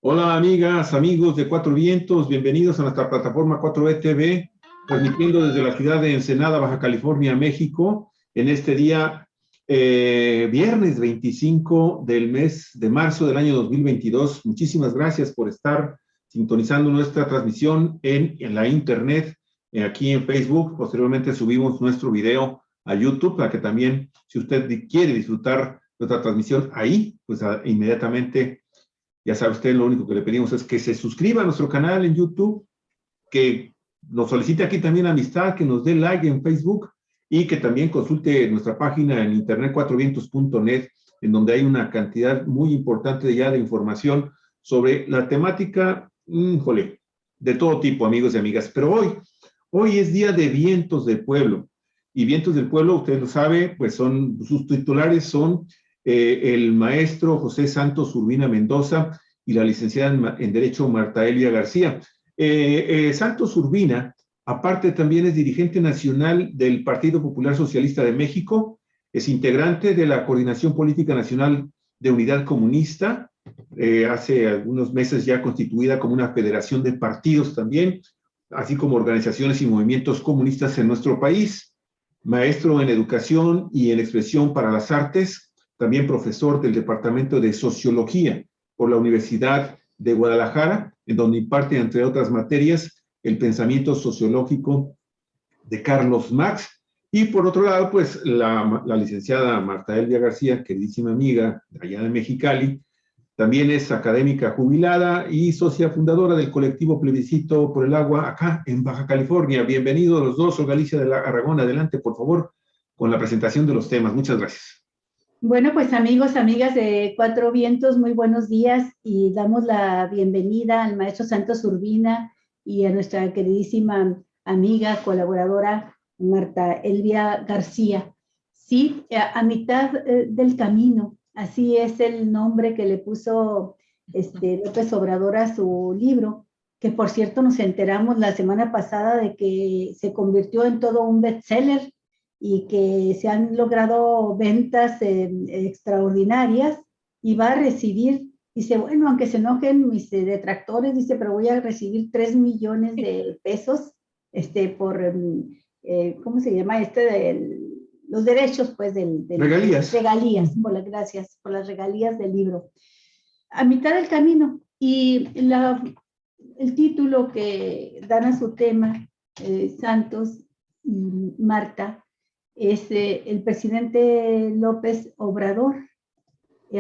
Hola amigas, amigos de Cuatro Vientos, bienvenidos a nuestra plataforma 4E TV, transmitiendo desde la ciudad de Ensenada, Baja California, México, en este día viernes 25 del mes de marzo del año 2022. Muchísimas gracias por estar sintonizando nuestra transmisión en la internet, aquí en Facebook. Posteriormente subimos nuestro video a YouTube para que también, si usted quiere disfrutar nuestra transmisión ahí, pues inmediatamente. Ya sabe usted, lo único que le pedimos es que se suscriba a nuestro canal en YouTube, que nos solicite aquí también amistad, que nos dé like en Facebook y que también consulte nuestra página en internet cuatrovientos.net, en donde hay una cantidad muy importante ya de información sobre la temática, de todo tipo, amigos y amigas. Pero hoy es día de Vientos del Pueblo. Y Vientos del Pueblo, usted lo sabe, pues sus titulares son el maestro José Santos Urbina Mendoza y la licenciada en Derecho Marta Elvia García. Santos Urbina, aparte también es dirigente nacional del Partido Popular Socialista de México, es integrante de la Coordinación Política Nacional de Unidad Comunista, hace algunos meses ya constituida como una federación de partidos también, así como organizaciones y movimientos comunistas en nuestro país, maestro en Educación y en Expresión para las Artes, también profesor del Departamento de Sociología por la Universidad de Guadalajara, en donde imparte, entre otras materias, el pensamiento sociológico de Carlos Marx. Y por otro lado, pues la licenciada Marta Elvia García, queridísima amiga allá de Mexicali, también es académica jubilada y socia fundadora del colectivo Plebiscito por el Agua acá en Baja California. Bienvenidos los dos, Galicia de la Aragón. Adelante, por favor, con la presentación de los temas. Muchas gracias. Bueno, pues amigos, amigas de Cuatro Vientos, muy buenos días y damos la bienvenida al maestro Santos Urbina y a nuestra queridísima amiga, colaboradora Marta Elvia García. Sí, a mitad del camino, así es el nombre que le puso López Obrador a su libro, que por cierto nos enteramos la semana pasada de que se convirtió en todo un bestseller y que se han logrado ventas extraordinarias y va a recibir, dice, bueno, aunque se enojen mis detractores, dice, pero voy a recibir 3 millones de pesos por, ¿cómo se llama? Los derechos, pues, Regalías. Regalías, gracias, por las regalías del libro. A mitad del camino, y el título que dan a su tema, Santos y Marta, es el presidente López Obrador,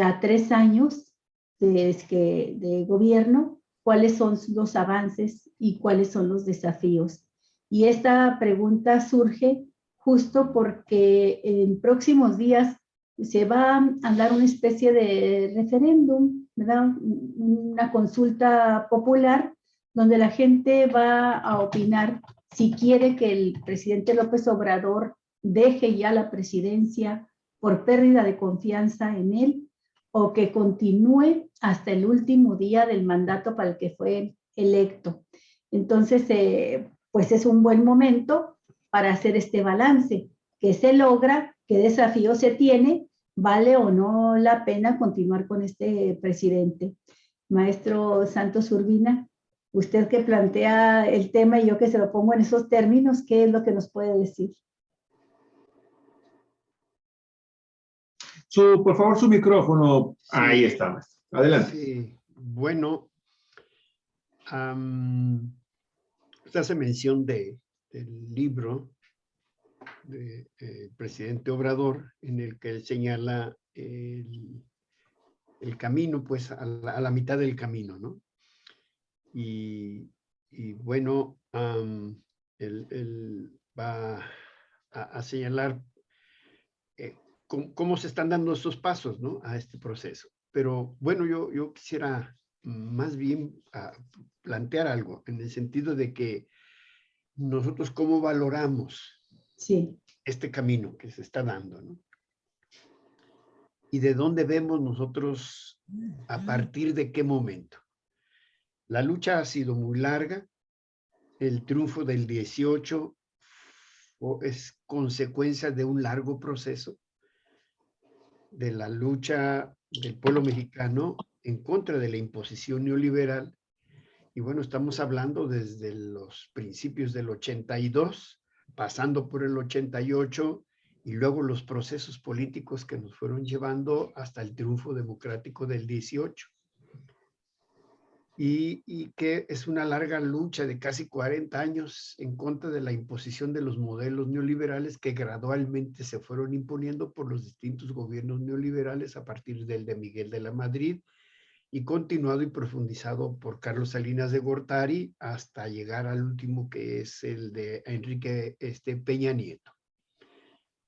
a 3 años de gobierno, cuáles son los avances y cuáles son los desafíos. Y esta pregunta surge justo porque en próximos días se va a dar una especie de referéndum, ¿verdad? Una consulta popular donde la gente va a opinar si quiere que el presidente López Obrador deje ya la presidencia por pérdida de confianza en él o que continúe hasta el último día del mandato para el que fue electo. Entonces, pues es un buen momento para hacer este balance. ¿Qué se logra? ¿Qué desafío se tiene? ¿Vale o no la pena continuar con este presidente? Maestro Santos Urbina, usted que plantea el tema y yo que se lo pongo en esos términos, ¿qué es lo que nos puede decir? Por favor, su micrófono. Sí. Ahí está. Adelante. Sí, bueno, usted hace mención del libro del presidente Obrador, en el que él señala el camino, pues, a la mitad del camino, ¿no? Y bueno, él va a señalar cómo se están dando estos pasos, ¿no? A este proceso. Pero bueno, yo quisiera más bien plantear algo en el sentido de que nosotros cómo valoramos este camino que se está dando, ¿no? Y de dónde vemos nosotros a partir de qué momento. La lucha ha sido muy larga. El triunfo del 18 es consecuencia de un largo proceso, de la lucha del pueblo mexicano en contra de la imposición neoliberal. Y bueno, estamos hablando desde los principios del 82, pasando por el 88 y luego los procesos políticos que nos fueron llevando hasta el triunfo democrático del 18. Y que es una larga lucha de casi 40 años en contra de la imposición de los modelos neoliberales que gradualmente se fueron imponiendo por los distintos gobiernos neoliberales a partir del de Miguel de la Madrid y continuado y profundizado por Carlos Salinas de Gortari hasta llegar al último que es el de Enrique Peña Nieto.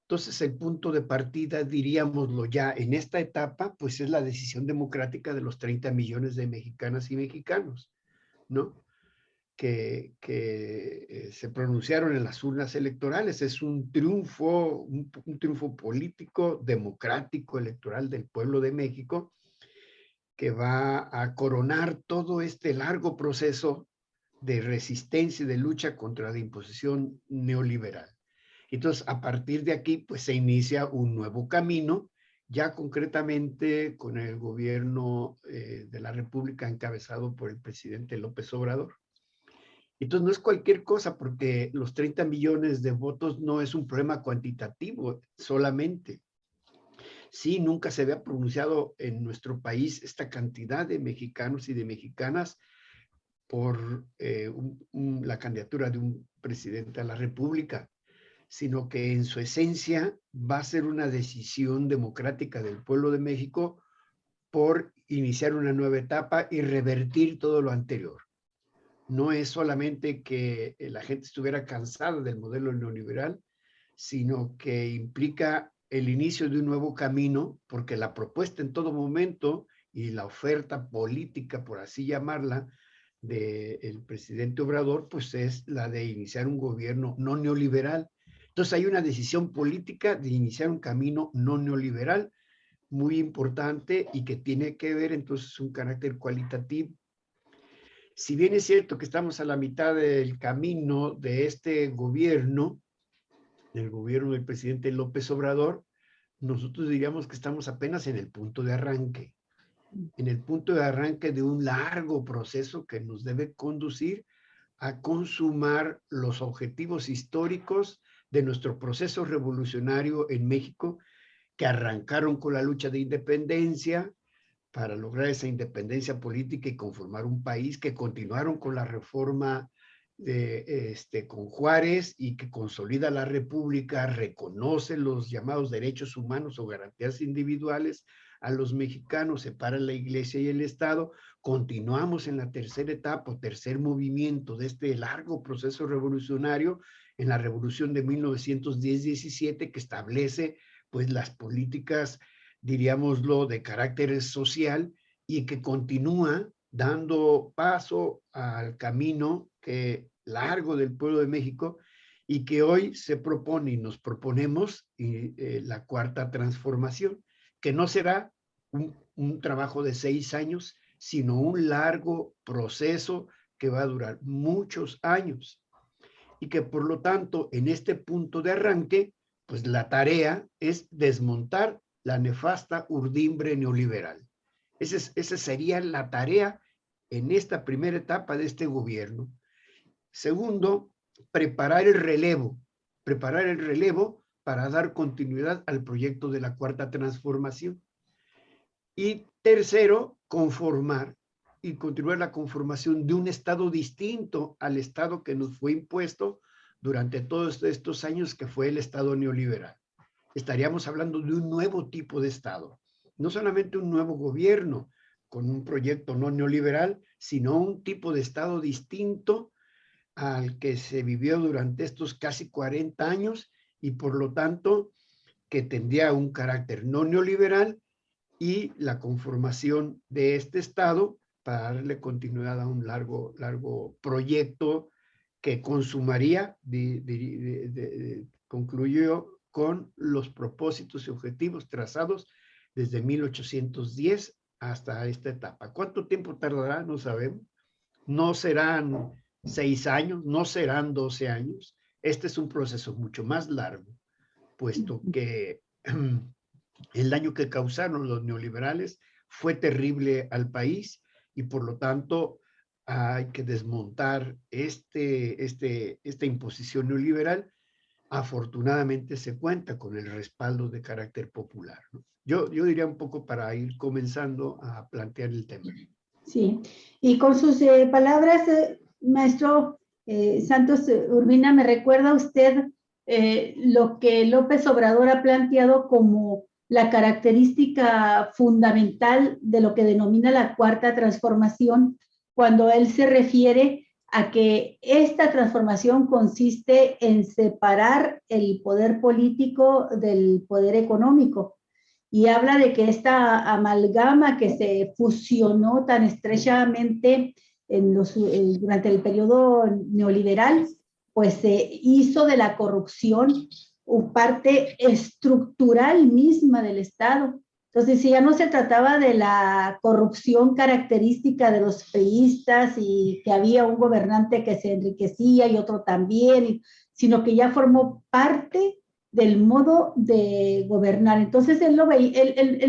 Entonces, el punto de partida, diríamoslo ya en esta etapa, pues es la decisión democrática de los 30 millones de mexicanas y mexicanos, ¿no? Que se pronunciaron en las urnas electorales. Es un triunfo político, democrático, electoral del pueblo de México, que va a coronar todo este largo proceso de resistencia y de lucha contra la imposición neoliberal. Entonces, a partir de aquí, pues se inicia un nuevo camino, ya concretamente con el gobierno de la República encabezado por el presidente López Obrador. Entonces, no es cualquier cosa, porque los 30 millones de votos no es un problema cuantitativo solamente. Sí, nunca se había pronunciado en nuestro país esta cantidad de mexicanos y de mexicanas por la candidatura de un presidente a la República, sino que en su esencia va a ser una decisión democrática del pueblo de México por iniciar una nueva etapa y revertir todo lo anterior. No es solamente que la gente estuviera cansada del modelo neoliberal, sino que implica el inicio de un nuevo camino, porque la propuesta en todo momento y la oferta política, por así llamarla, del presidente Obrador, pues es la de iniciar un gobierno no neoliberal. Entonces hay una decisión política de iniciar un camino no neoliberal muy importante y que tiene que ver entonces un carácter cualitativo. Si bien es cierto que estamos a la mitad del camino de este gobierno, del gobierno del presidente López Obrador, nosotros diríamos que estamos apenas en el punto de arranque, de un largo proceso que nos debe conducir a consumar los objetivos históricos de nuestro proceso revolucionario en México, que arrancaron con la lucha de independencia para lograr esa independencia política y conformar un país, que continuaron con la reforma con Juárez y que consolida la República, reconoce los llamados derechos humanos o garantías individuales a los mexicanos, separa la Iglesia y el Estado. Continuamos en la tercera etapa, tercer movimiento de este largo proceso revolucionario, en la Revolución de 1910-17, que establece pues las políticas, diríamoslo, de carácter social y que continúa dando paso al camino largo del pueblo de México y que hoy se propone y nos proponemos la cuarta transformación, que no será un trabajo de 6 años, sino un largo proceso que va a durar muchos años y que por lo tanto en este punto de arranque, pues la tarea es desmontar la nefasta urdimbre neoliberal. Esa sería la tarea en esta primera etapa de este gobierno. Segundo, preparar el relevo para dar continuidad al proyecto de la cuarta transformación. Y tercero, conformar y continuar la conformación de un Estado distinto al Estado que nos fue impuesto durante todos estos años, que fue el Estado neoliberal. Estaríamos hablando de un nuevo tipo de Estado, no solamente un nuevo gobierno con un proyecto no neoliberal, sino un tipo de Estado distinto al que se vivió durante estos casi 40 años y por lo tanto que tendría un carácter no neoliberal y la conformación de este Estado para darle continuidad a un largo proyecto que consumaría, concluyó con los propósitos y objetivos trazados desde 1810 hasta esta etapa. ¿Cuánto tiempo tardará? No sabemos. No serán 6 años, no serán 12 años. Este es un proceso mucho más largo, puesto que El daño que causaron los neoliberales fue terrible al país y por lo tanto hay que desmontar esta imposición neoliberal. Afortunadamente se cuenta con el respaldo de carácter popular, ¿no? Yo diría un poco para ir comenzando a plantear el tema. Sí, y con sus palabras, maestro Santos Urbina, me recuerda a usted lo que López Obrador ha planteado como la característica fundamental de lo que denomina la cuarta transformación, cuando él se refiere a que esta transformación consiste en separar el poder político del poder económico. Y habla de que esta amalgama que se fusionó tan estrechamente durante el periodo neoliberal, pues se hizo de la corrupción parte estructural misma del Estado. Entonces, si ya no se trataba de la corrupción característica de los priistas y que había un gobernante que se enriquecía y otro también, sino que ya formó parte del modo de gobernar. Entonces, él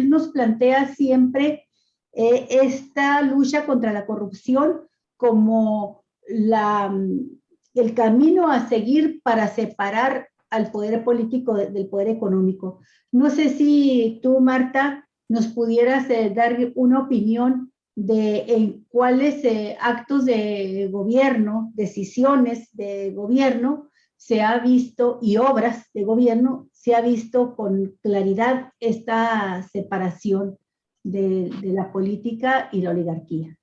nos plantea siempre esta lucha contra la corrupción como el camino a seguir para separar al poder político del poder económico. No sé si tú, Marta, nos pudieras dar una opinión de en cuáles actos de gobierno, decisiones de gobierno, se ha visto, y obras de gobierno, se ha visto con claridad esta separación de la política y la oligarquía.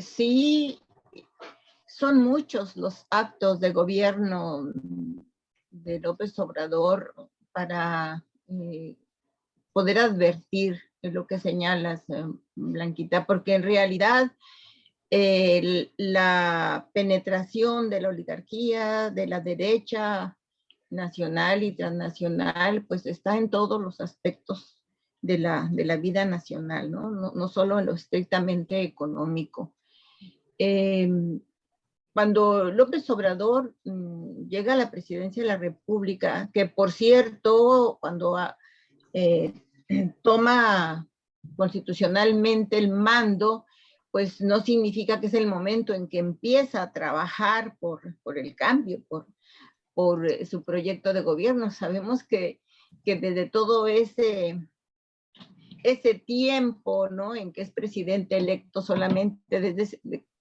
Sí, son muchos los actos de gobierno de López Obrador para poder advertir lo que señalas, Blanquita, porque en realidad la penetración de la oligarquía, de la derecha nacional y transnacional, pues está en todos los aspectos de la vida nacional, ¿no? No solo en lo estrictamente económico. Cuando López Obrador llega a la presidencia de la República, que por cierto, cuando toma constitucionalmente el mando, pues no significa que es el momento en que empieza a trabajar por el cambio, por su proyecto de gobierno. Sabemos que desde todo ese tiempo, ¿no?, en que es presidente electo, solamente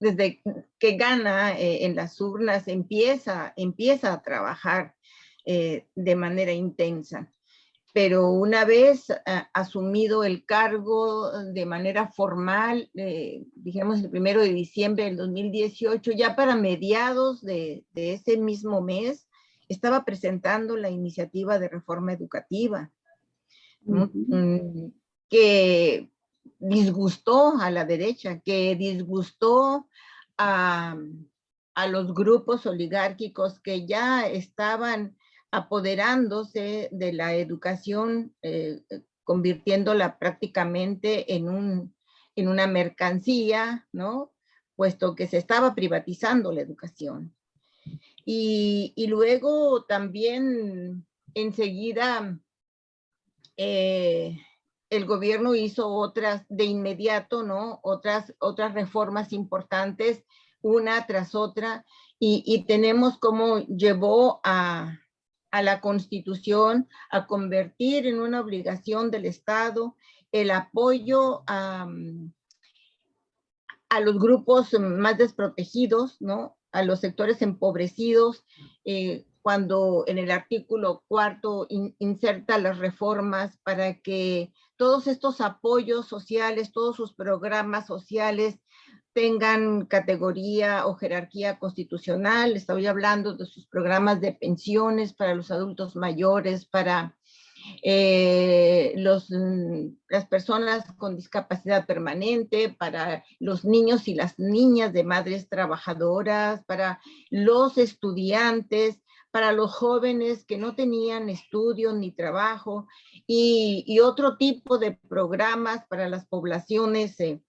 desde que gana en las urnas, empieza a trabajar de manera intensa. Pero una vez asumido el cargo de manera formal, dijimos el 1 de diciembre del 2018, ya para mediados de ese mismo mes, estaba presentando la iniciativa de reforma educativa, ¿no? Que disgustó a la derecha, que disgustó a los grupos oligárquicos que ya estaban apoderándose de la educación, convirtiéndola prácticamente en una mercancía, ¿no?, puesto que se estaba privatizando la educación. Y luego también enseguida el gobierno hizo otras de inmediato, ¿no?, otras reformas importantes, una tras otra, y tenemos cómo llevó a la Constitución a convertir en una obligación del Estado el apoyo a los grupos más desprotegidos, ¿no?, a los sectores empobrecidos, cuando en el artículo 4 inserta las reformas para que todos estos apoyos sociales, todos sus programas sociales tengan categoría o jerarquía constitucional. Estoy hablando de sus programas de pensiones para los adultos mayores, para las personas con discapacidad permanente, para los niños y las niñas de madres trabajadoras, para los estudiantes, para los jóvenes que no tenían estudios ni trabajo, y otro tipo de programas para las poblaciones en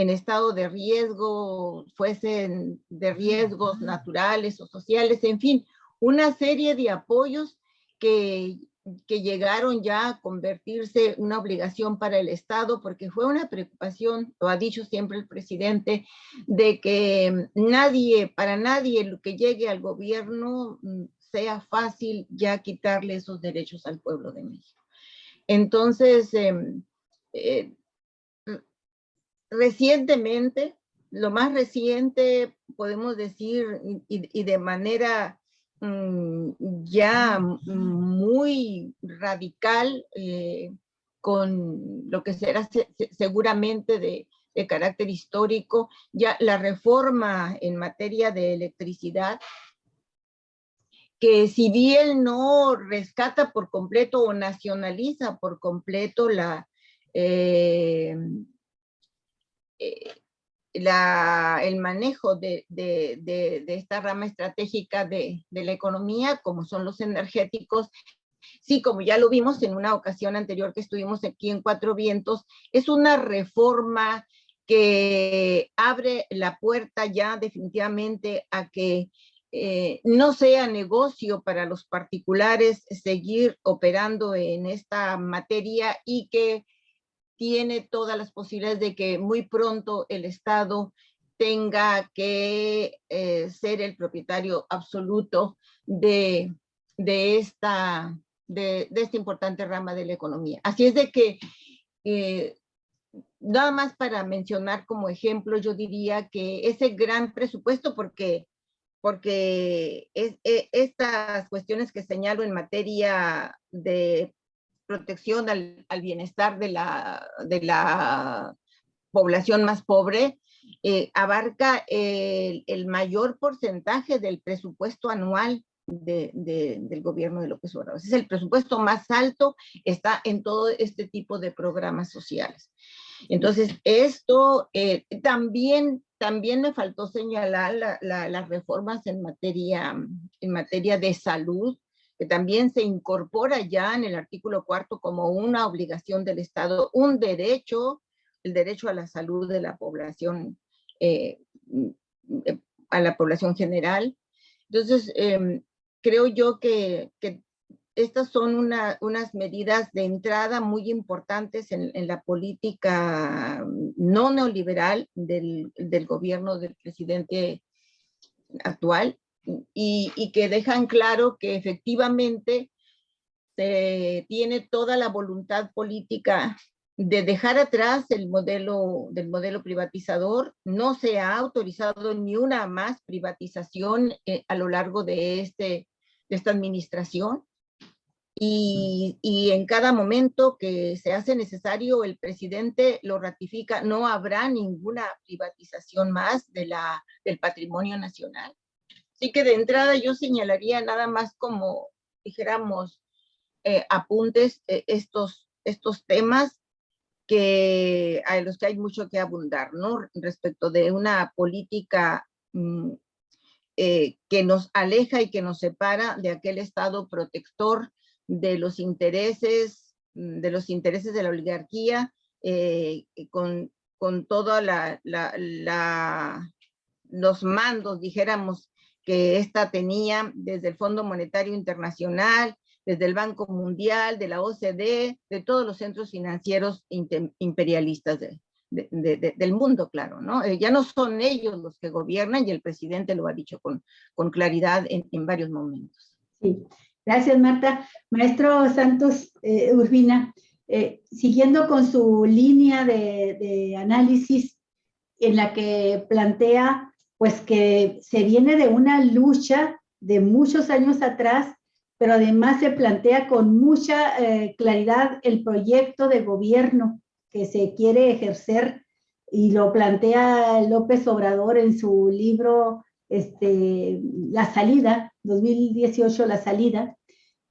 estado de riesgo, fuesen de riesgos naturales o sociales, en fin, una serie de apoyos que que llegaron ya a convertirse en una obligación para el Estado, porque fue una preocupación, lo ha dicho siempre el presidente, de que para nadie lo que llegue al gobierno sea fácil ya quitarle esos derechos al pueblo de México. Entonces, recientemente, lo más reciente, podemos decir, y de manera ya muy radical, con lo que será seguramente de carácter histórico, ya la reforma en materia de electricidad, que si bien no rescata por completo o nacionaliza por completo el manejo de esta rama estratégica de la economía, como son los energéticos, sí, como ya lo vimos en una ocasión anterior que estuvimos aquí en Cuatro Vientos, es una reforma que abre la puerta ya definitivamente a que no sea negocio para los particulares seguir operando en esta materia, y que tiene todas las posibilidades de que muy pronto el Estado tenga que ser el propietario absoluto de esta importante rama de la economía. Así es de que, nada más para mencionar como ejemplo, yo diría que ese gran presupuesto, porque estas cuestiones que señalo en materia de protección al bienestar de la población más pobre, abarca el mayor porcentaje del presupuesto anual del gobierno de López Obrador. Es el presupuesto más alto, está en todo este tipo de programas sociales. Entonces, esto también me faltó señalar las reformas en materia de salud, que también se incorpora ya en el artículo 4 como una obligación del Estado, un derecho, el derecho a la salud de la población, a la población general. Entonces, creo yo que estas son unas medidas de entrada muy importantes en la política no neoliberal del gobierno del presidente actual, y que dejan claro que efectivamente se tiene toda la voluntad política de dejar atrás el modelo privatizador. No se ha autorizado ni una más privatización a lo largo de esta administración. Y en cada momento que se hace necesario, el presidente lo ratifica, no habrá ninguna privatización más del patrimonio nacional. Así que de entrada yo señalaría nada más como, dijéramos, apuntes estos temas a los que hay mucho que abundar, ¿no? Respecto de una política que nos aleja y que nos separa de aquel Estado protector de los intereses de la oligarquía, con todos los mandos, dijéramos, que esta tenía desde el Fondo Monetario Internacional, desde el Banco Mundial, de la OCDE, de todos los centros financieros imperialistas del mundo, claro, ¿no? Ya no son ellos los que gobiernan, y el presidente lo ha dicho con claridad en varios momentos. Sí, gracias, Marta. Maestro Santos Urbina, siguiendo con su línea de análisis en la que plantea pues que se viene de una lucha de muchos años atrás, pero además se plantea con mucha claridad el proyecto de gobierno que se quiere ejercer, y lo plantea López Obrador en su libro La Salida, 2018, La Salida.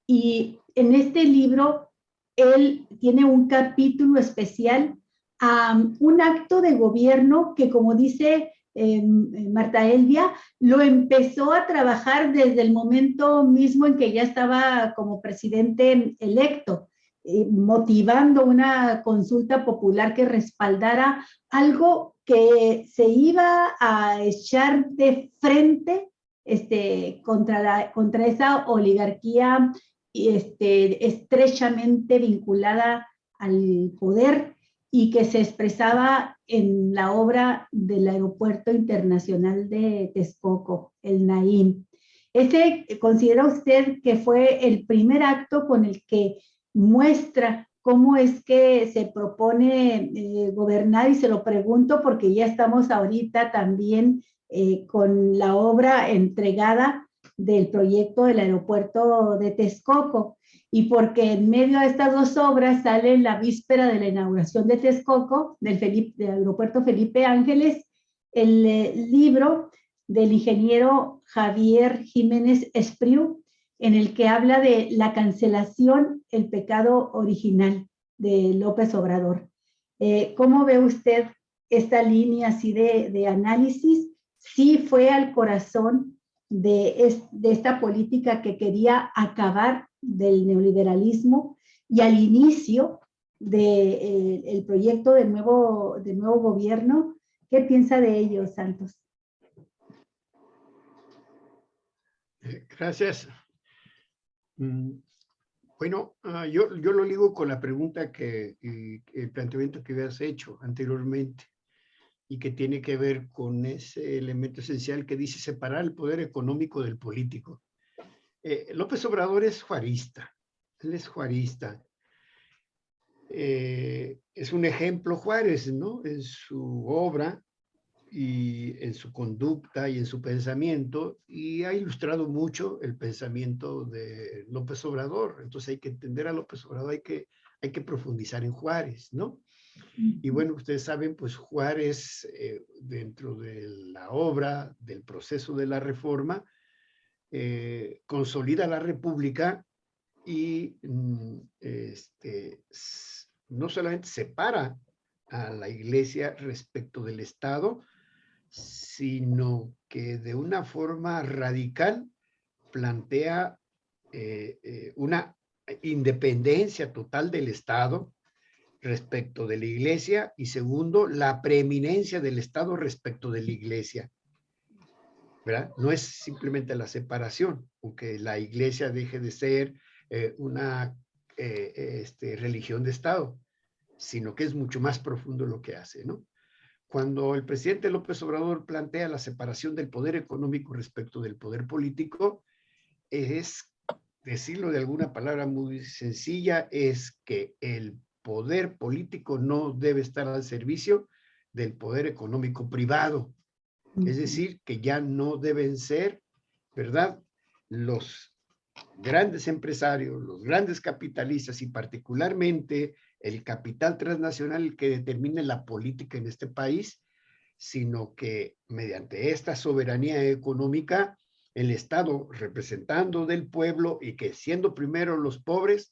Y en este libro él tiene un capítulo especial a un acto de gobierno que, como dice Marta Elvia, lo empezó a trabajar desde el momento mismo en que ya estaba como presidente electo, motivando una consulta popular que respaldara algo que se iba a echar de frente contra esa oligarquía estrechamente vinculada al poder y que se expresaba en la obra del Aeropuerto Internacional de Texcoco, el Naim. ¿Considera usted que fue el primer acto con el que muestra cómo es que se propone gobernar? Y se lo pregunto porque ya estamos ahorita también con la obra entregada del proyecto del aeropuerto de Texcoco, y porque en medio de estas dos obras sale en la víspera de la inauguración de Texcoco, del aeropuerto Felipe Ángeles, el libro del ingeniero Javier Jiménez Espriu, en el que habla de la cancelación, el pecado original de López Obrador. ¿Cómo ve usted esta línea así de análisis? Sí fue al corazón de esta política que quería acabar del neoliberalismo y al inicio del proyecto del nuevo gobierno. ¿Qué piensa de ello, Santos? Gracias. Bueno, yo lo ligo con la pregunta el planteamiento que habías hecho anteriormente, y que tiene que ver con ese elemento esencial que dice separar el poder económico del político. López Obrador es juarista, él es juarista. Es un ejemplo Juárez, ¿no? En su obra y en su conducta y en su pensamiento, y ha ilustrado mucho el pensamiento de López Obrador. Entonces hay que entender a López Obrador, hay que profundizar en Juárez, ¿no? Y bueno, ustedes saben, pues Juárez, dentro de la obra, del proceso de la reforma, consolida la República y no solamente separa a la Iglesia respecto del Estado, sino que de una forma radical plantea una independencia total del Estado respecto de la Iglesia, y segundo, la preeminencia del Estado respecto de la Iglesia, ¿verdad? No es simplemente la separación, aunque la Iglesia deje de ser una religión de Estado, sino que es mucho más profundo lo que hace, ¿no? Cuando el presidente López Obrador plantea la separación del poder económico respecto del poder político, es, decirlo de alguna palabra muy sencilla, es que el poder político no debe estar al servicio del poder económico privado. Es decir, que ya no deben ser, ¿verdad?, los grandes empresarios, los grandes capitalistas y particularmente el capital transnacional el que determine la política en este país, sino que mediante esta soberanía económica, el Estado representando del pueblo y que siendo primero los pobres,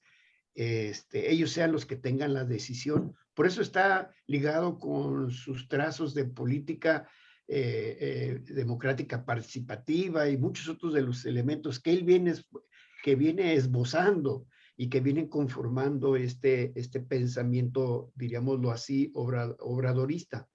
ellos sean los que tengan la decisión. Por eso está ligado con sus trazos de política democrática participativa y muchos otros de los elementos que él viene esbozando y que vienen conformando este pensamiento, diríamoslo así, obradorista.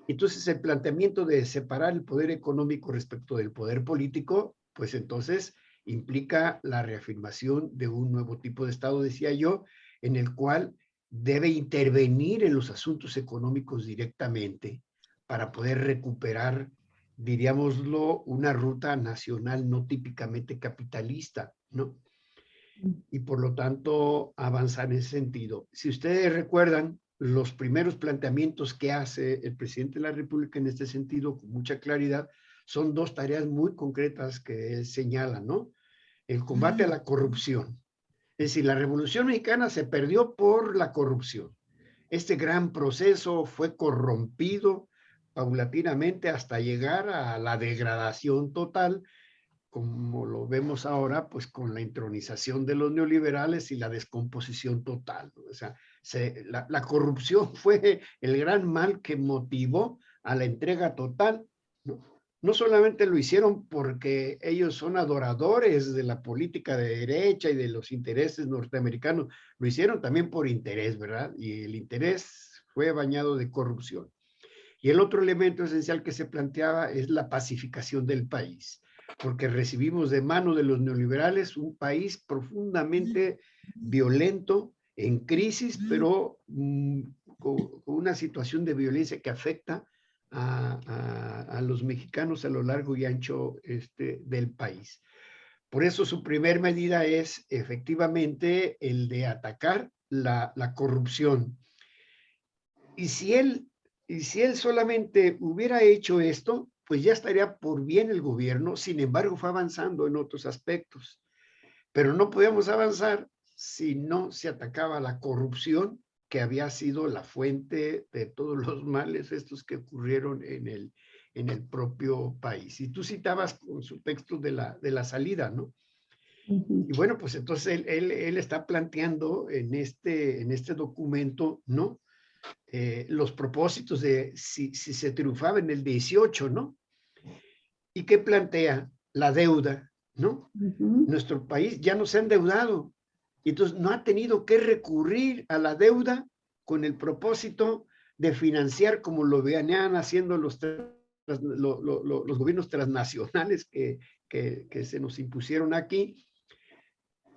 Entonces, el planteamiento de separar el poder económico respecto del poder político, pues entonces implica la reafirmación de un nuevo tipo de Estado, decía yo, en el cual debe intervenir en los asuntos económicos directamente para poder recuperar, diríamoslo, una ruta nacional no típicamente capitalista, ¿no? Y por lo tanto avanzar en ese sentido. Si ustedes recuerdan, los primeros planteamientos que hace el presidente de la República en este sentido, con mucha claridad, son dos tareas muy concretas que él señala, ¿no? El combate a la corrupción. Es decir, la Revolución Mexicana se perdió por la corrupción. Este gran proceso fue corrompido paulatinamente hasta llegar a la degradación total, como lo vemos ahora, pues con la entronización de los neoliberales y la descomposición total. O sea, la corrupción fue el gran mal que motivó a la entrega total, ¿no? No solamente lo hicieron porque ellos son adoradores de la política de derecha y de los intereses norteamericanos, lo hicieron también por interés, ¿verdad? Y el interés fue bañado de corrupción. Y el otro elemento esencial que se planteaba es la pacificación del país. porque recibimos de mano de los neoliberales un país profundamente violento, en crisis, pero con una situación de violencia que afecta a los mexicanos a lo largo y ancho del país. Por eso su primer medida es efectivamente el de atacar la corrupción. Y si él solamente hubiera hecho esto, pues ya estaría por bien el gobierno. Sin embargo, fue avanzando en otros aspectos. Pero no podíamos avanzar si no se atacaba la corrupción, que había sido la fuente de todos los males estos que ocurrieron en el propio país. Y tú citabas con su texto de la salida, ¿no? Y bueno, pues entonces él está planteando en este documento, ¿no? Los propósitos de si se triunfaba en el 18, ¿no? ¿Y qué plantea? La deuda, ¿no? Nuestro país ya no se ha endeudado, y entonces no ha tenido que recurrir a la deuda con el propósito de financiar como lo venían haciendo los gobiernos transnacionales que se nos impusieron aquí.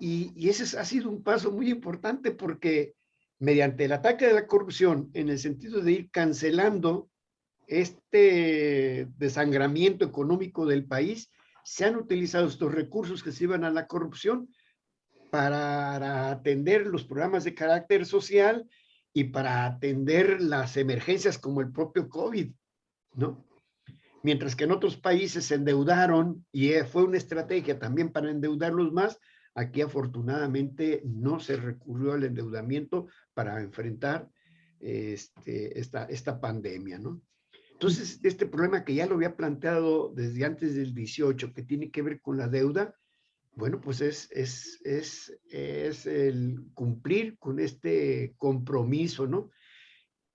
Y ese ha sido un paso muy importante, porque mediante el ataque de la corrupción, en el sentido de ir cancelando este desangramiento económico del país, se han utilizado estos recursos que se iban a la corrupción para atender los programas de carácter social y para atender las emergencias como el propio COVID, ¿no? Mientras que en otros países se endeudaron y fue una estrategia también para endeudarlos más, aquí afortunadamente no se recurrió al endeudamiento para enfrentar esta pandemia, ¿no? Entonces, este problema que ya lo había planteado desde antes del 18, que tiene que ver con la deuda, bueno, pues es el cumplir con este compromiso, ¿no?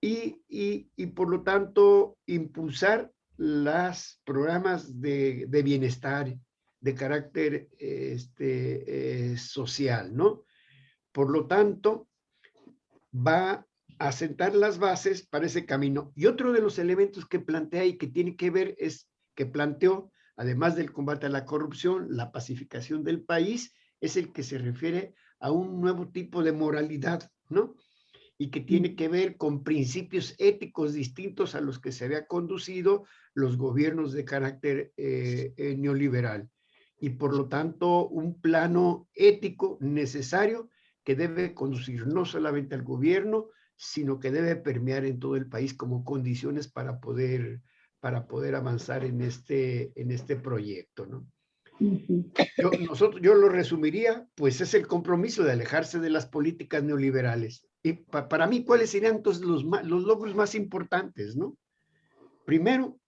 Y por lo tanto, impulsar los programas de bienestar, de carácter social, ¿no? Por lo tanto, va a sentar las bases para ese camino. Y otro de los elementos que plantea y que tiene que ver es que planteó, además del combate a la corrupción, la pacificación del país, es el que se refiere a un nuevo tipo de moralidad, ¿no? Y que tiene que ver con principios éticos distintos a los que se había conducido los gobiernos de carácter neoliberal. Y por lo tanto, un plano ético necesario que debe conducir no solamente al gobierno, sino que debe permear en todo el país como condiciones para poder avanzar en este proyecto, ¿no? Yo lo resumiría, pues es el compromiso de alejarse de las políticas neoliberales. Y para mí, ¿cuáles serían entonces los logros más importantes, ¿no? Primero,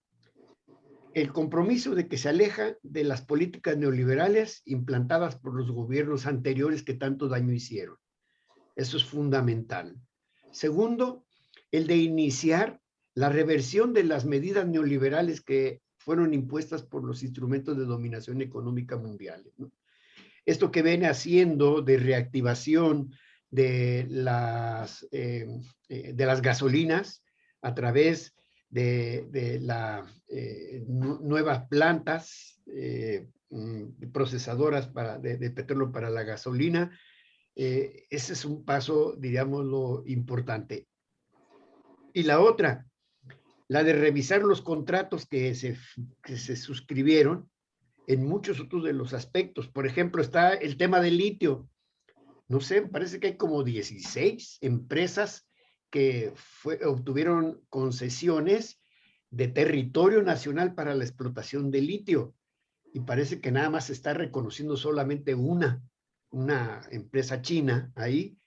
el compromiso de que se aleja de las políticas neoliberales implantadas por los gobiernos anteriores que tanto daño hicieron. Eso es fundamental. Segundo, el de iniciar la reversión de las medidas neoliberales que fueron impuestas por los instrumentos de dominación económica mundial, ¿no? Esto que viene haciendo de reactivación de las gasolinas a través de nuevas plantas procesadoras de petróleo para la gasolina. Ese es un paso, digámoslo, importante. Y la otra, la de revisar los contratos que se suscribieron en muchos otros de los aspectos. Por ejemplo, está el tema del litio. No sé, parece que hay como 16 empresas que obtuvieron concesiones de territorio nacional para la explotación de litio. Y parece que nada más se está reconociendo solamente una empresa china ahí,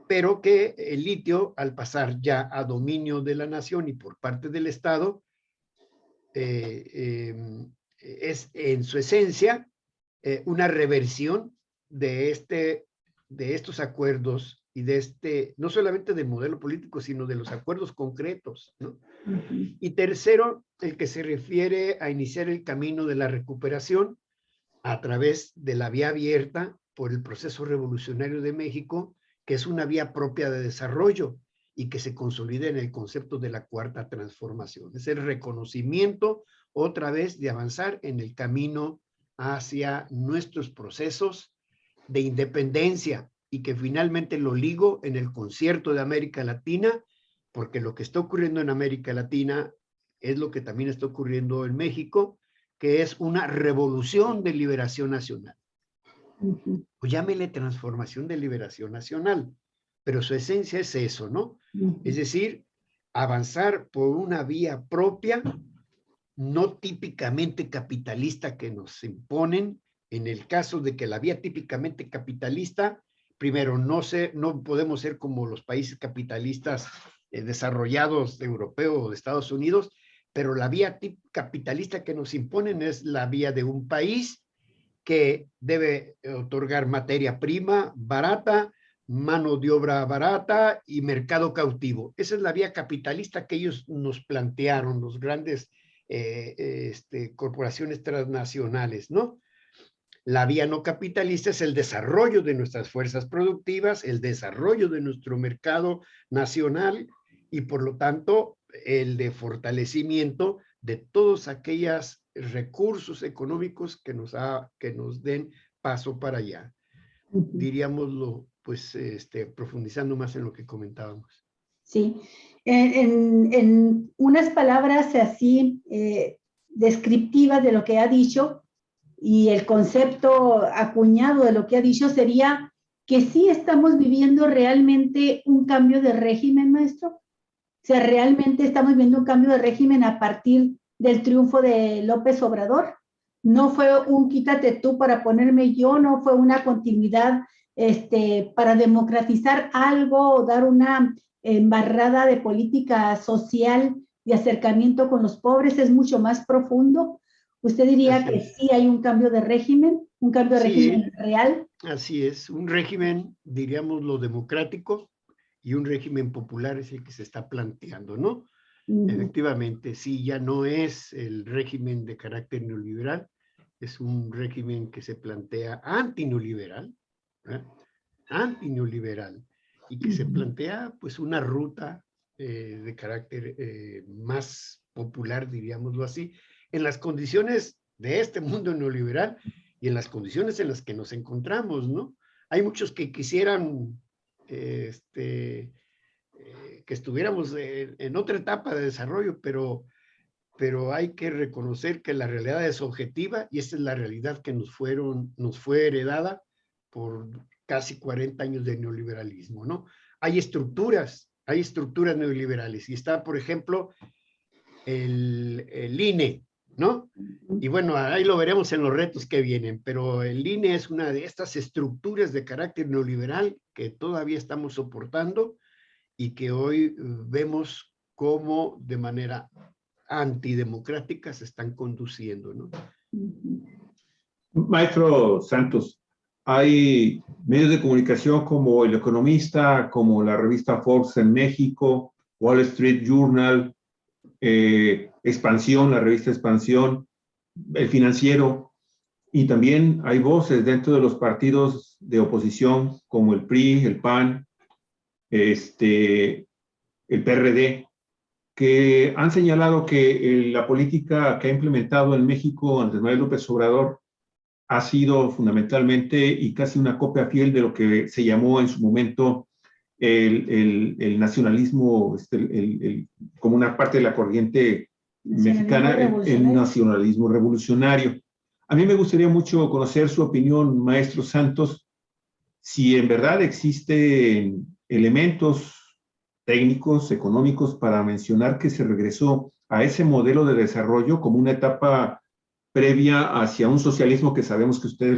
pero que el litio, al pasar ya a dominio de la nación y por parte del Estado, es en su esencia una reversión de estos acuerdos y no solamente del modelo político, sino de los acuerdos concretos, ¿no? Y tercero, el que se refiere a iniciar el camino de la recuperación a través de la vía abierta por el proceso revolucionario de México, que es una vía propia de desarrollo y que se consolide en el concepto de la cuarta transformación. Es el reconocimiento otra vez de avanzar en el camino hacia nuestros procesos de independencia y que finalmente lo ligo en el concierto de América Latina, porque lo que está ocurriendo en América Latina es lo que también está ocurriendo en México, que es una revolución de liberación nacional. O llámele transformación de liberación nacional, pero su esencia es eso, ¿no? Es decir, avanzar por una vía propia, no típicamente capitalista que nos imponen. En el caso de que la vía típicamente capitalista, primero, no podemos ser como los países capitalistas desarrollados europeos o de Estados Unidos, pero la vía capitalista que nos imponen es la vía de un país que debe otorgar materia prima barata, mano de obra barata y mercado cautivo. Esa es la vía capitalista que ellos nos plantearon, los grandes corporaciones transnacionales, ¿no? La vía no capitalista es el desarrollo de nuestras fuerzas productivas, el desarrollo de nuestro mercado nacional y por lo tanto el de fortalecimiento de todos aquellos recursos económicos que nos den paso para allá. Diríamoslo, pues, profundizando más en lo que comentábamos. Sí, en unas palabras así descriptivas de lo que ha dicho, y el concepto acuñado de lo que ha dicho sería que sí estamos viviendo realmente un cambio de régimen, maestro. O sea, realmente estamos viendo un cambio de régimen a partir del triunfo de López Obrador. No fue un quítate tú para ponerme yo, no fue una continuidad para democratizar algo o dar una embarrada de política social de acercamiento con los pobres, es mucho más profundo. ¿Usted diría que sí hay un cambio de régimen régimen real? Así es, un régimen, diríamos, lo democrático y un régimen popular es el que se está planteando, ¿no? Efectivamente, sí, ya no es el régimen de carácter neoliberal, es un régimen que se plantea antineoliberal, antineoliberal, y que se plantea pues una ruta de carácter más popular, diríamoslo así, en las condiciones de este mundo neoliberal y en las condiciones en las que nos encontramos, ¿no? Hay muchos que quisieran que estuviéramos en otra etapa de desarrollo, pero hay que reconocer que la realidad es objetiva y esta es la realidad que nos fue heredada por casi 40 años de neoliberalismo, ¿no? Hay estructuras neoliberales y está, por ejemplo, el INE, ¿no? Y bueno, ahí lo veremos en los retos que vienen, pero el INE es una de estas estructuras de carácter neoliberal que todavía estamos soportando y que hoy vemos cómo de manera antidemocrática se están conduciendo, ¿no? Maestro Santos, hay medios de comunicación como El Economista, como la revista Forbes en México, Wall Street Journal, Expansión, la revista Expansión, El Financiero, y también hay voces dentro de los partidos de oposición como el PRI, el PAN, el PRD, que han señalado que la política que ha implementado en México Andrés Manuel López Obrador ha sido fundamentalmente y casi una copia fiel de lo que se llamó en su momento el nacionalismo, como una parte de la corriente mexicana, el nacionalismo revolucionario. A mí me gustaría mucho conocer su opinión, maestro Santos, si en verdad existen elementos técnicos, económicos, para mencionar que se regresó a ese modelo de desarrollo como una etapa previa hacia un socialismo que sabemos que ustedes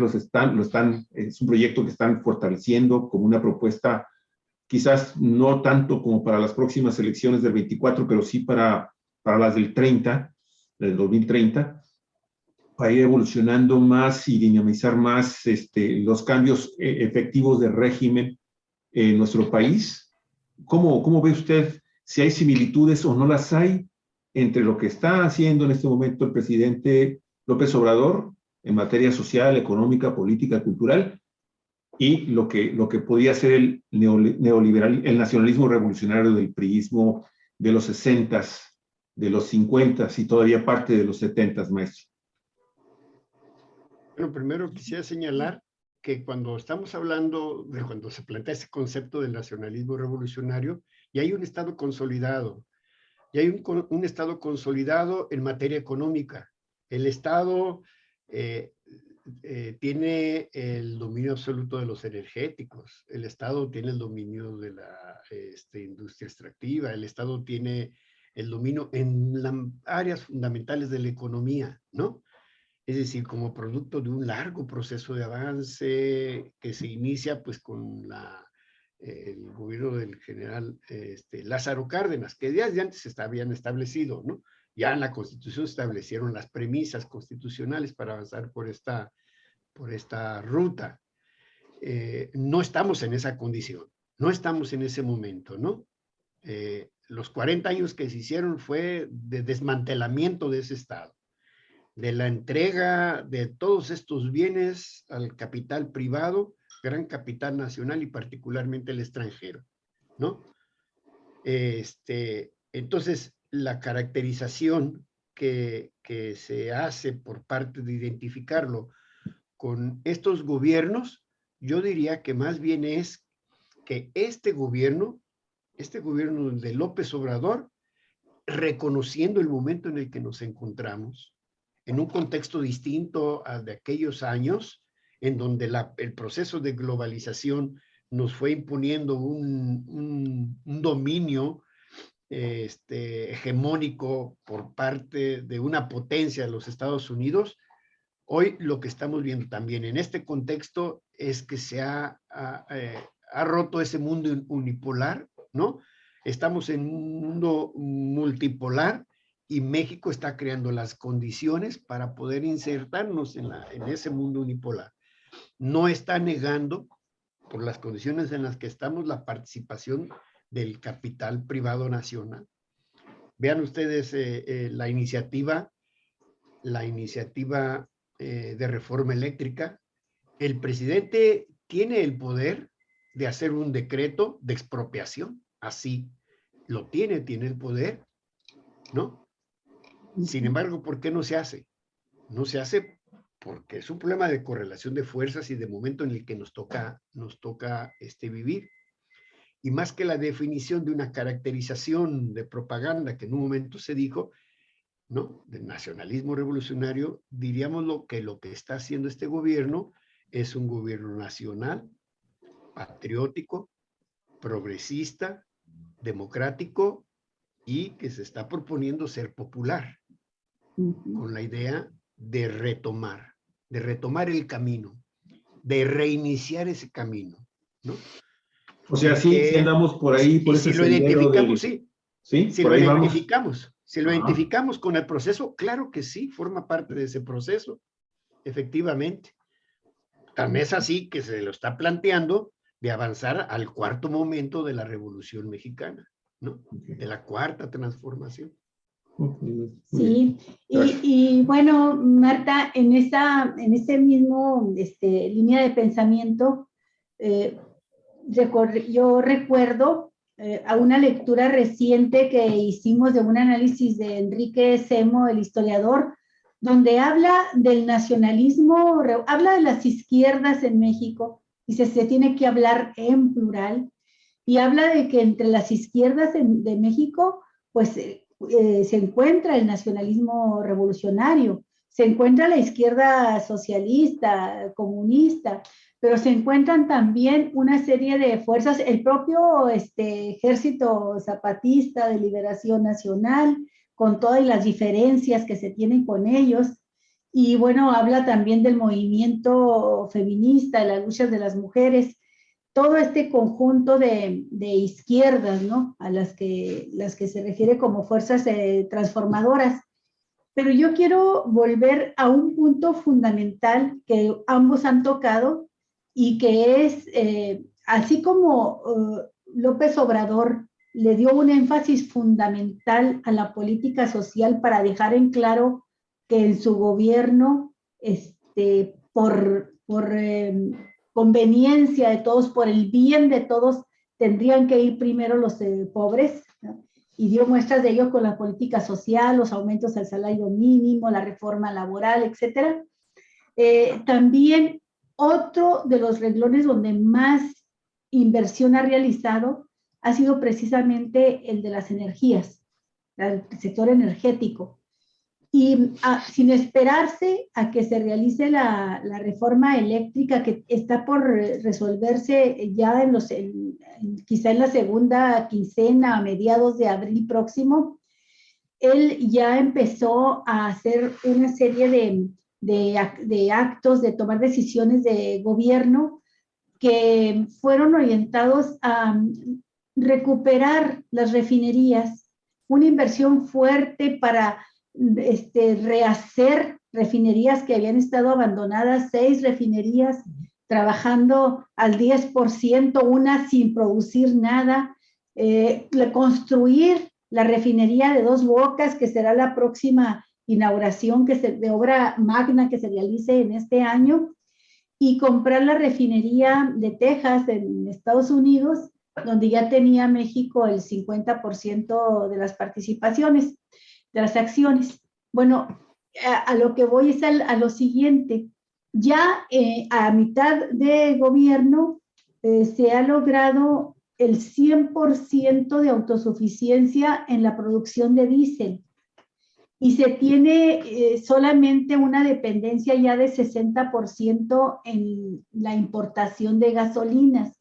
es un proyecto que están fortaleciendo como una propuesta, quizás no tanto como para las próximas elecciones del 24, pero sí para las del 2030, para ir evolucionando más y dinamizar más los cambios efectivos de régimen en nuestro país. ¿Cómo ve usted si hay similitudes o no las hay entre lo que está haciendo en este momento el presidente López Obrador en materia social, económica, política, cultural, y lo que podía ser el el nacionalismo revolucionario del priismo de los 60s, de los 50s y todavía parte de los 70s, maestro. Bueno, primero quisiera señalar que cuando estamos hablando de cuando se plantea ese concepto del nacionalismo revolucionario, y hay un Estado consolidado, y hay un Estado consolidado en materia económica. El Estado tiene el dominio absoluto de los energéticos, el Estado tiene el dominio de la industria extractiva, el Estado tiene el dominio en las áreas fundamentales de la economía, ¿no? Es decir, como producto de un largo proceso de avance que se inicia pues con el gobierno del general Lázaro Cárdenas, que ya desde antes habían establecido, ¿no? Ya en la Constitución se establecieron las premisas constitucionales para avanzar por esta ruta. No estamos en esa condición, no estamos en ese momento, ¿no? Los 40 años que se hicieron fue de desmantelamiento de ese Estado, de la entrega de todos estos bienes al capital privado, gran capital nacional y particularmente el extranjero, ¿no? Entonces, la caracterización que se hace por parte de identificarlo con estos gobiernos, yo diría que más bien es que este gobierno de López Obrador, reconociendo el momento en el que nos encontramos, en un contexto distinto al de aquellos años, en donde el proceso de globalización nos fue imponiendo un dominio hegemónico por parte de una potencia de los Estados Unidos. Hoy lo que estamos viendo también en este contexto es que se ha roto ese mundo unipolar, ¿no? Estamos en un mundo multipolar y México está creando las condiciones para poder insertarnos en ese mundo unipolar. No está negando, por las condiciones en las que estamos, la participación del capital privado nacional. Vean ustedes la iniciativa de reforma eléctrica. El presidente tiene el poder de hacer un decreto de expropiación, así lo tiene el poder, ¿no? Sin embargo, ¿por qué no se hace? No se hace porque es un problema de correlación de fuerzas y de momento en el que nos toca vivir. Y más que la definición de una caracterización de propaganda que en un momento se dijo, ¿no?, del nacionalismo revolucionario, diríamos lo que está haciendo este gobierno es un gobierno nacional, patriótico, progresista, democrático y que se está proponiendo ser popular, con la idea de retomar el camino, de reiniciar ese camino, ¿no? O sea, sí andamos por ahí, por ese si lo sendero identificamos, del... sí. Sí, por ahí vamos. Si lo identificamos con el proceso, claro que sí, forma parte de ese proceso, efectivamente. También es así que se lo está planteando de avanzar al cuarto momento de la Revolución Mexicana, ¿no? De la cuarta transformación. Sí, y bueno, Marta, en ese mismo línea de pensamiento, yo recuerdo a una lectura reciente que hicimos de un análisis de Enrique Semo, el historiador, donde habla del nacionalismo, habla de las izquierdas en México, y se tiene que hablar en plural, y habla de que entre las izquierdas de México, pues se encuentra el nacionalismo revolucionario, se encuentra la izquierda socialista, comunista, pero se encuentran también una serie de fuerzas, el propio Ejército Zapatista de Liberación Nacional, con todas las diferencias que se tienen con ellos, y bueno, habla también del movimiento feminista, de las luchas de las mujeres, todo este conjunto de izquierdas, ¿no?, a las que se refiere como fuerzas transformadoras. Pero yo quiero volver a un punto fundamental que ambos han tocado y que es, así como López Obrador le dio un énfasis fundamental a la política social para dejar en claro que en su gobierno, por conveniencia de todos, por el bien de todos, tendrían que ir primero los pobres, ¿no? Y dio muestras de ello con la política social, los aumentos al salario mínimo, la reforma laboral, etcétera. También otro de los renglones donde más inversión ha realizado ha sido precisamente el de las energías, el sector energético. Y sin esperarse a que se realice la reforma eléctrica que está por resolverse ya quizá en la segunda quincena, a mediados de abril próximo, él ya empezó a hacer una serie de actos, de tomar decisiones de gobierno que fueron orientados a recuperar las refinerías, una inversión fuerte para rehacer refinerías que habían estado abandonadas, 6 refinerías trabajando al 10%, una sin producir nada, construir la refinería de Dos Bocas, que será la próxima inauguración de obra magna que se realice en este año, y comprar la refinería de Texas en Estados Unidos, donde ya tenía México el 50% de las participaciones, de las acciones. Bueno, a lo que voy es a lo siguiente. Ya a mitad de gobierno se ha logrado el 100% de autosuficiencia en la producción de diésel y se tiene solamente una dependencia ya de 60% en la importación de gasolinas.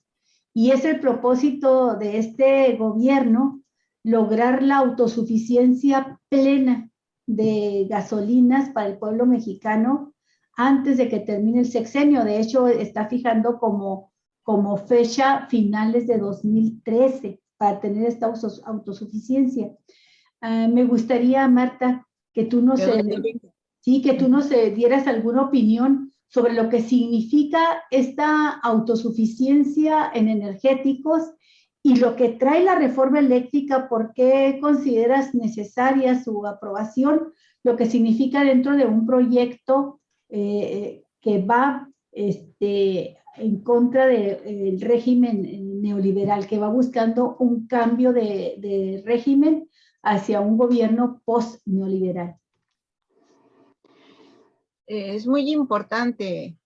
Y es el propósito de este gobierno lograr la autosuficiencia plena de gasolinas para el pueblo mexicano antes de que termine el sexenio. De hecho, está fijando como fecha finales de 2013 para tener esta autosuficiencia. Me gustaría, Marta, que tú nos dieras alguna opinión sobre lo que significa esta autosuficiencia en energéticos y lo que trae la reforma eléctrica. ¿Por qué consideras necesaria su aprobación? Lo que significa dentro de un proyecto que va en contra del régimen neoliberal, que va buscando un cambio de régimen hacia un gobierno post-neoliberal. Es muy importante,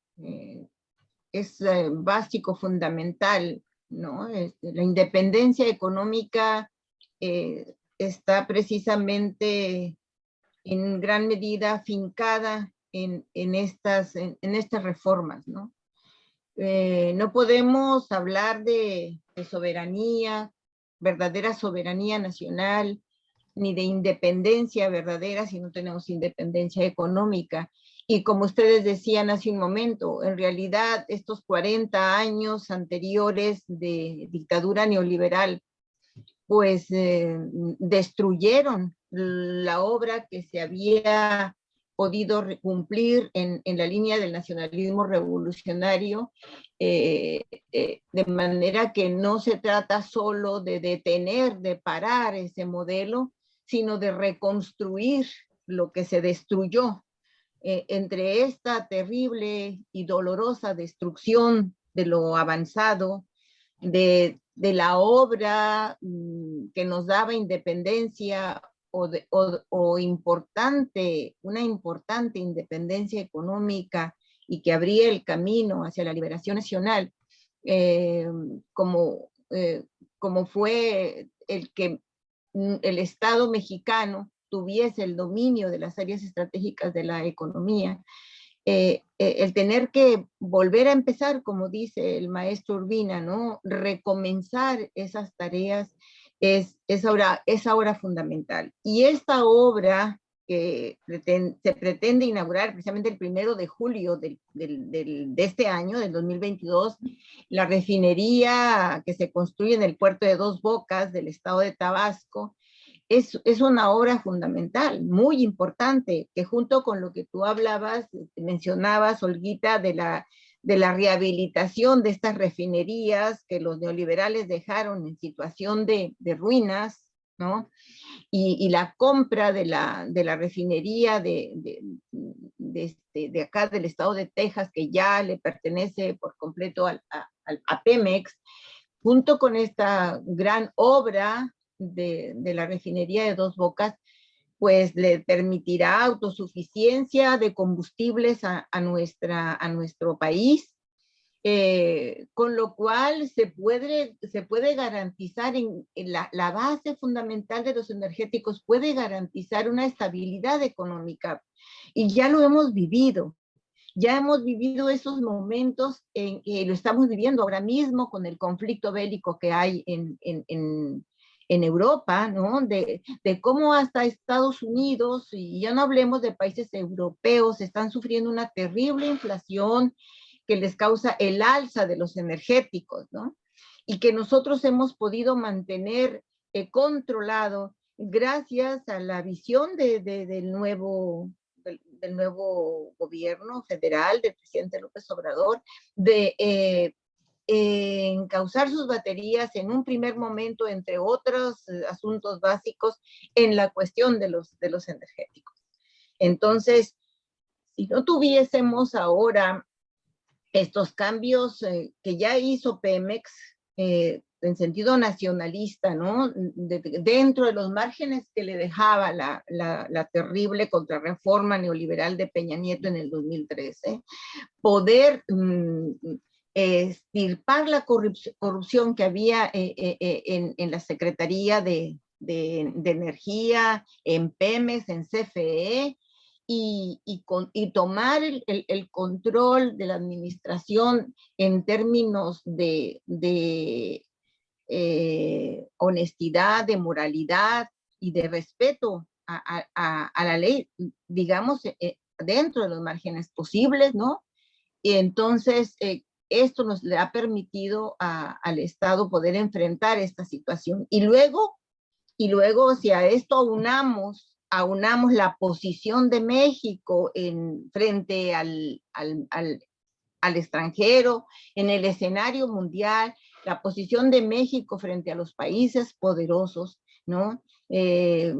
es básico, fundamental, ¿no? La independencia económica está precisamente en gran medida afincada en estas reformas, ¿no? No podemos hablar de soberanía, verdadera soberanía nacional, ni de independencia verdadera si no tenemos independencia económica. Y como ustedes decían hace un momento, en realidad estos 40 años anteriores de dictadura neoliberal, pues destruyeron la obra que se había podido cumplir en la línea del nacionalismo revolucionario, de manera que no se trata solo de detener, de parar ese modelo, sino de reconstruir lo que se destruyó. Entre esta terrible y dolorosa destrucción de lo avanzado, de la obra que nos daba independencia o una importante independencia económica y que abría el camino hacia la liberación nacional, como fue el que el Estado mexicano tuviese el dominio de las áreas estratégicas de la economía, el tener que volver a empezar, como dice el maestro Urbina, ¿no? Recomenzar esas tareas es ahora fundamental. Y esta obra que se pretende inaugurar precisamente el 1 de julio de este año, del 2022, la refinería que se construye en el puerto de Dos Bocas del estado de Tabasco, es una obra fundamental, muy importante, que junto con lo que tú hablabas, mencionabas, Olguita, de la rehabilitación de estas refinerías que los neoliberales dejaron en situación de ruinas, ¿no? Y la compra de la refinería de acá del estado de Texas, que ya le pertenece por completo a Pemex, junto con esta gran obra de la refinería de Dos Bocas, pues le permitirá autosuficiencia de combustibles a nuestro país, con lo cual se puede garantizar en la base fundamental de los energéticos, puede garantizar una estabilidad económica. Y ya lo hemos vivido. Ya hemos vivido esos momentos en que lo estamos viviendo ahora mismo con el conflicto bélico que hay en Europa, ¿no? De cómo hasta Estados Unidos, y ya no hablemos de países europeos, están sufriendo una terrible inflación que les causa el alza de los energéticos, ¿no? Y que nosotros hemos podido mantener controlado gracias a la visión del nuevo gobierno federal, del presidente López Obrador, de encauzar sus baterías en un primer momento, entre otros asuntos básicos, en la cuestión de los energéticos. Entonces, si no tuviésemos ahora estos cambios que ya hizo Pemex, en sentido nacionalista, ¿no? Dentro de los márgenes que le dejaba la terrible contrarreforma neoliberal de Peña Nieto en el 2013, poder extirpar la corrupción que había en la Secretaría de Energía, en Pemex, en CFE, y tomar el control de la administración en términos de honestidad, de moralidad y de respeto a la ley, digamos, dentro de los márgenes posibles, ¿no? Y entonces esto nos le ha permitido al Estado poder enfrentar esta situación. Y luego si a esto aunamos la posición de México frente al extranjero, en el escenario mundial, la posición de México frente a los países poderosos, ¿no? Que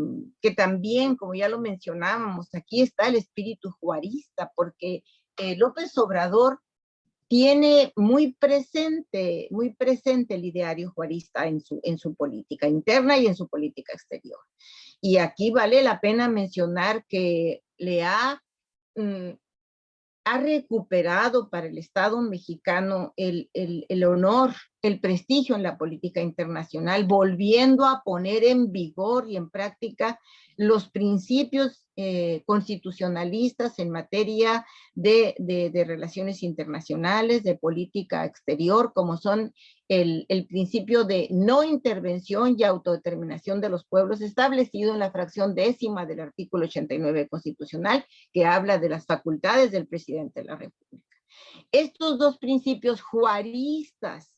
también, como ya lo mencionábamos, aquí está el espíritu juarista, porque López Obrador tiene muy presente el ideario juarista en su política interna y en su política exterior. Y aquí vale la pena mencionar que le ha recuperado para el Estado mexicano el honor, el prestigio en la política internacional, volviendo a poner en vigor y en práctica los principios constitucionalistas en materia de relaciones internacionales, de política exterior, como son el principio de no intervención y autodeterminación de los pueblos, establecido en la fracción 10ª del artículo 89 constitucional, que habla de las facultades del presidente de la República. Estos dos principios juaristas,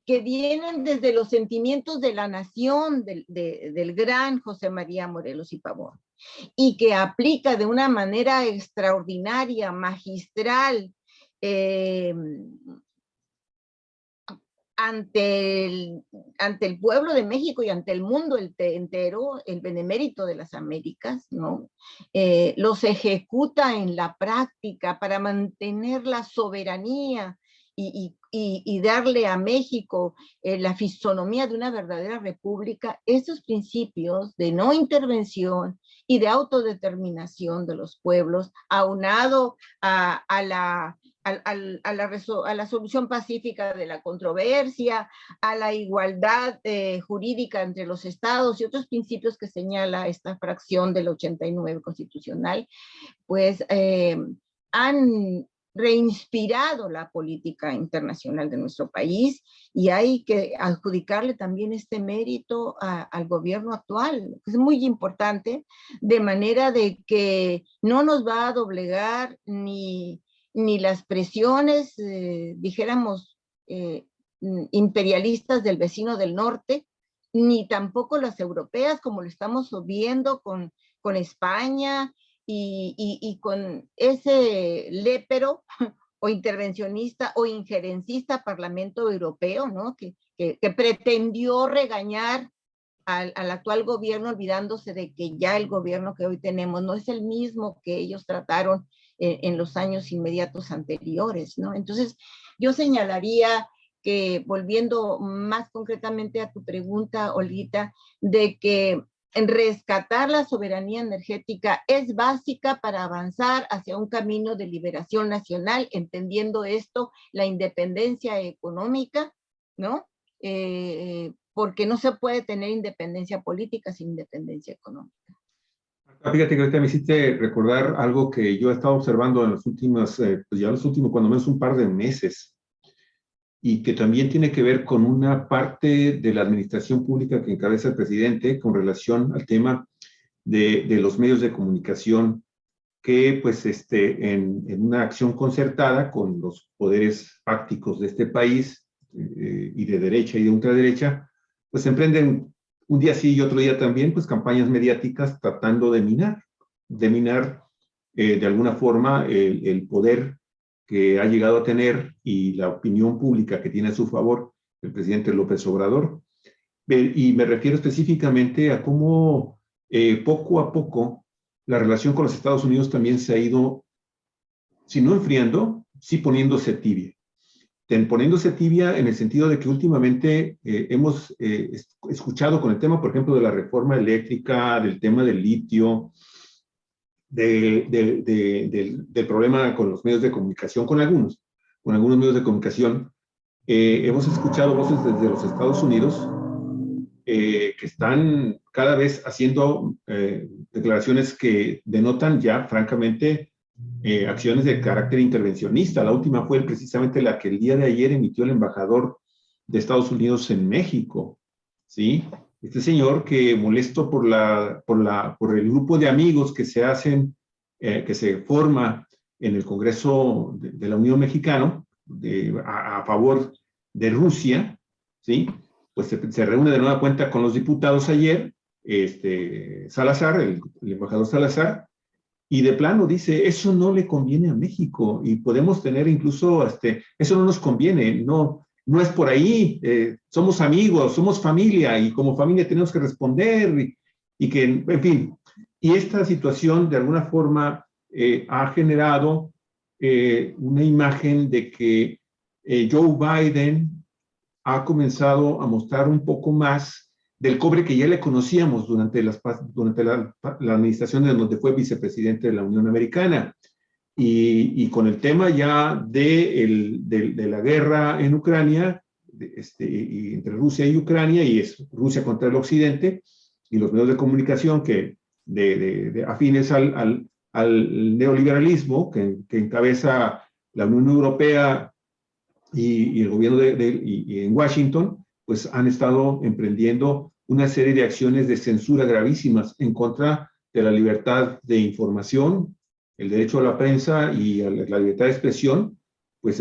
que vienen desde los sentimientos de la nación del gran José María Morelos y Pavón, y que aplica de una manera extraordinaria, magistral, ante el pueblo de México y ante el mundo entero, el benemérito de las Américas, ¿no? Los ejecuta en la práctica para mantener la soberanía y darle a México la fisonomía de una verdadera república. Esos principios de no intervención y de autodeterminación de los pueblos, aunado a la solución pacífica de la controversia, a la igualdad jurídica entre los estados y otros principios que señala esta fracción del 89 constitucional, pues han reinspirado la política internacional de nuestro país, y hay que adjudicarle también este mérito al gobierno actual. Es muy importante, de manera de que no nos va a doblegar ni las presiones, dijéramos, imperialistas del vecino del norte, ni tampoco las europeas, como lo estamos viendo con España y con ese lépero o intervencionista o injerencista Parlamento Europeo, ¿no? que pretendió regañar al actual gobierno, olvidándose de que ya el gobierno que hoy tenemos no es el mismo que ellos trataron en los años inmediatos anteriores, ¿no? Entonces, yo señalaría que, volviendo más concretamente a tu pregunta, Olguita, de que rescatar la soberanía energética es básica para avanzar hacia un camino de liberación nacional, entendiendo esto, la independencia económica, ¿no? Porque no se puede tener independencia política sin independencia económica. Fíjate que ahorita me hiciste recordar algo que yo he estado observando en los últimos, pues ya los últimos, cuando menos un par de meses, y que también tiene que ver con una parte de la administración pública que encabeza el presidente con relación al tema de los medios de comunicación, que pues en una acción concertada con los poderes fácticos de este país, y de derecha y de ultraderecha, pues emprenden un día sí y otro día también, pues campañas mediáticas tratando de minar de alguna forma el poder que ha llegado a tener y la opinión pública que tiene a su favor el presidente López Obrador. Y me refiero específicamente a cómo poco a poco la relación con los Estados Unidos también se ha ido, si no enfriando, sí poniéndose tibia. Poniéndose tibia en el sentido de que últimamente hemos escuchado con el tema, por ejemplo, de la reforma eléctrica, del tema del litio, del problema con los medios de comunicación, con algunos medios de comunicación. Hemos escuchado voces desde los Estados Unidos que están cada vez haciendo declaraciones que denotan ya, francamente, acciones de carácter intervencionista. La última fue precisamente la que el día de ayer emitió el embajador de Estados Unidos en México, ¿sí? Este señor que, molesto por el grupo de amigos que se hacen, que se forma en el Congreso de la Unión Mexicano a favor de Rusia, ¿sí? Pues se reúne de nueva cuenta con los diputados ayer, Salazar, el embajador Salazar, y de plano dice, eso no le conviene a México, y podemos tener incluso, eso no nos conviene, no es por ahí, somos amigos, somos familia, y como familia tenemos que responder, y que, en fin, y esta situación de alguna forma ha generado una imagen de que Joe Biden ha comenzado a mostrar un poco más del cobre que ya le conocíamos durante la administración de donde fue vicepresidente de la Unión Americana. Y con el tema ya de la guerra en Ucrania, y entre Rusia y Ucrania, y es Rusia contra el Occidente, y los medios de comunicación que afines al neoliberalismo que encabeza la Unión Europea y el gobierno y en Washington, pues han estado emprendiendo una serie de acciones de censura gravísimas en contra de la libertad de información, el derecho a la prensa y a la libertad de expresión, pues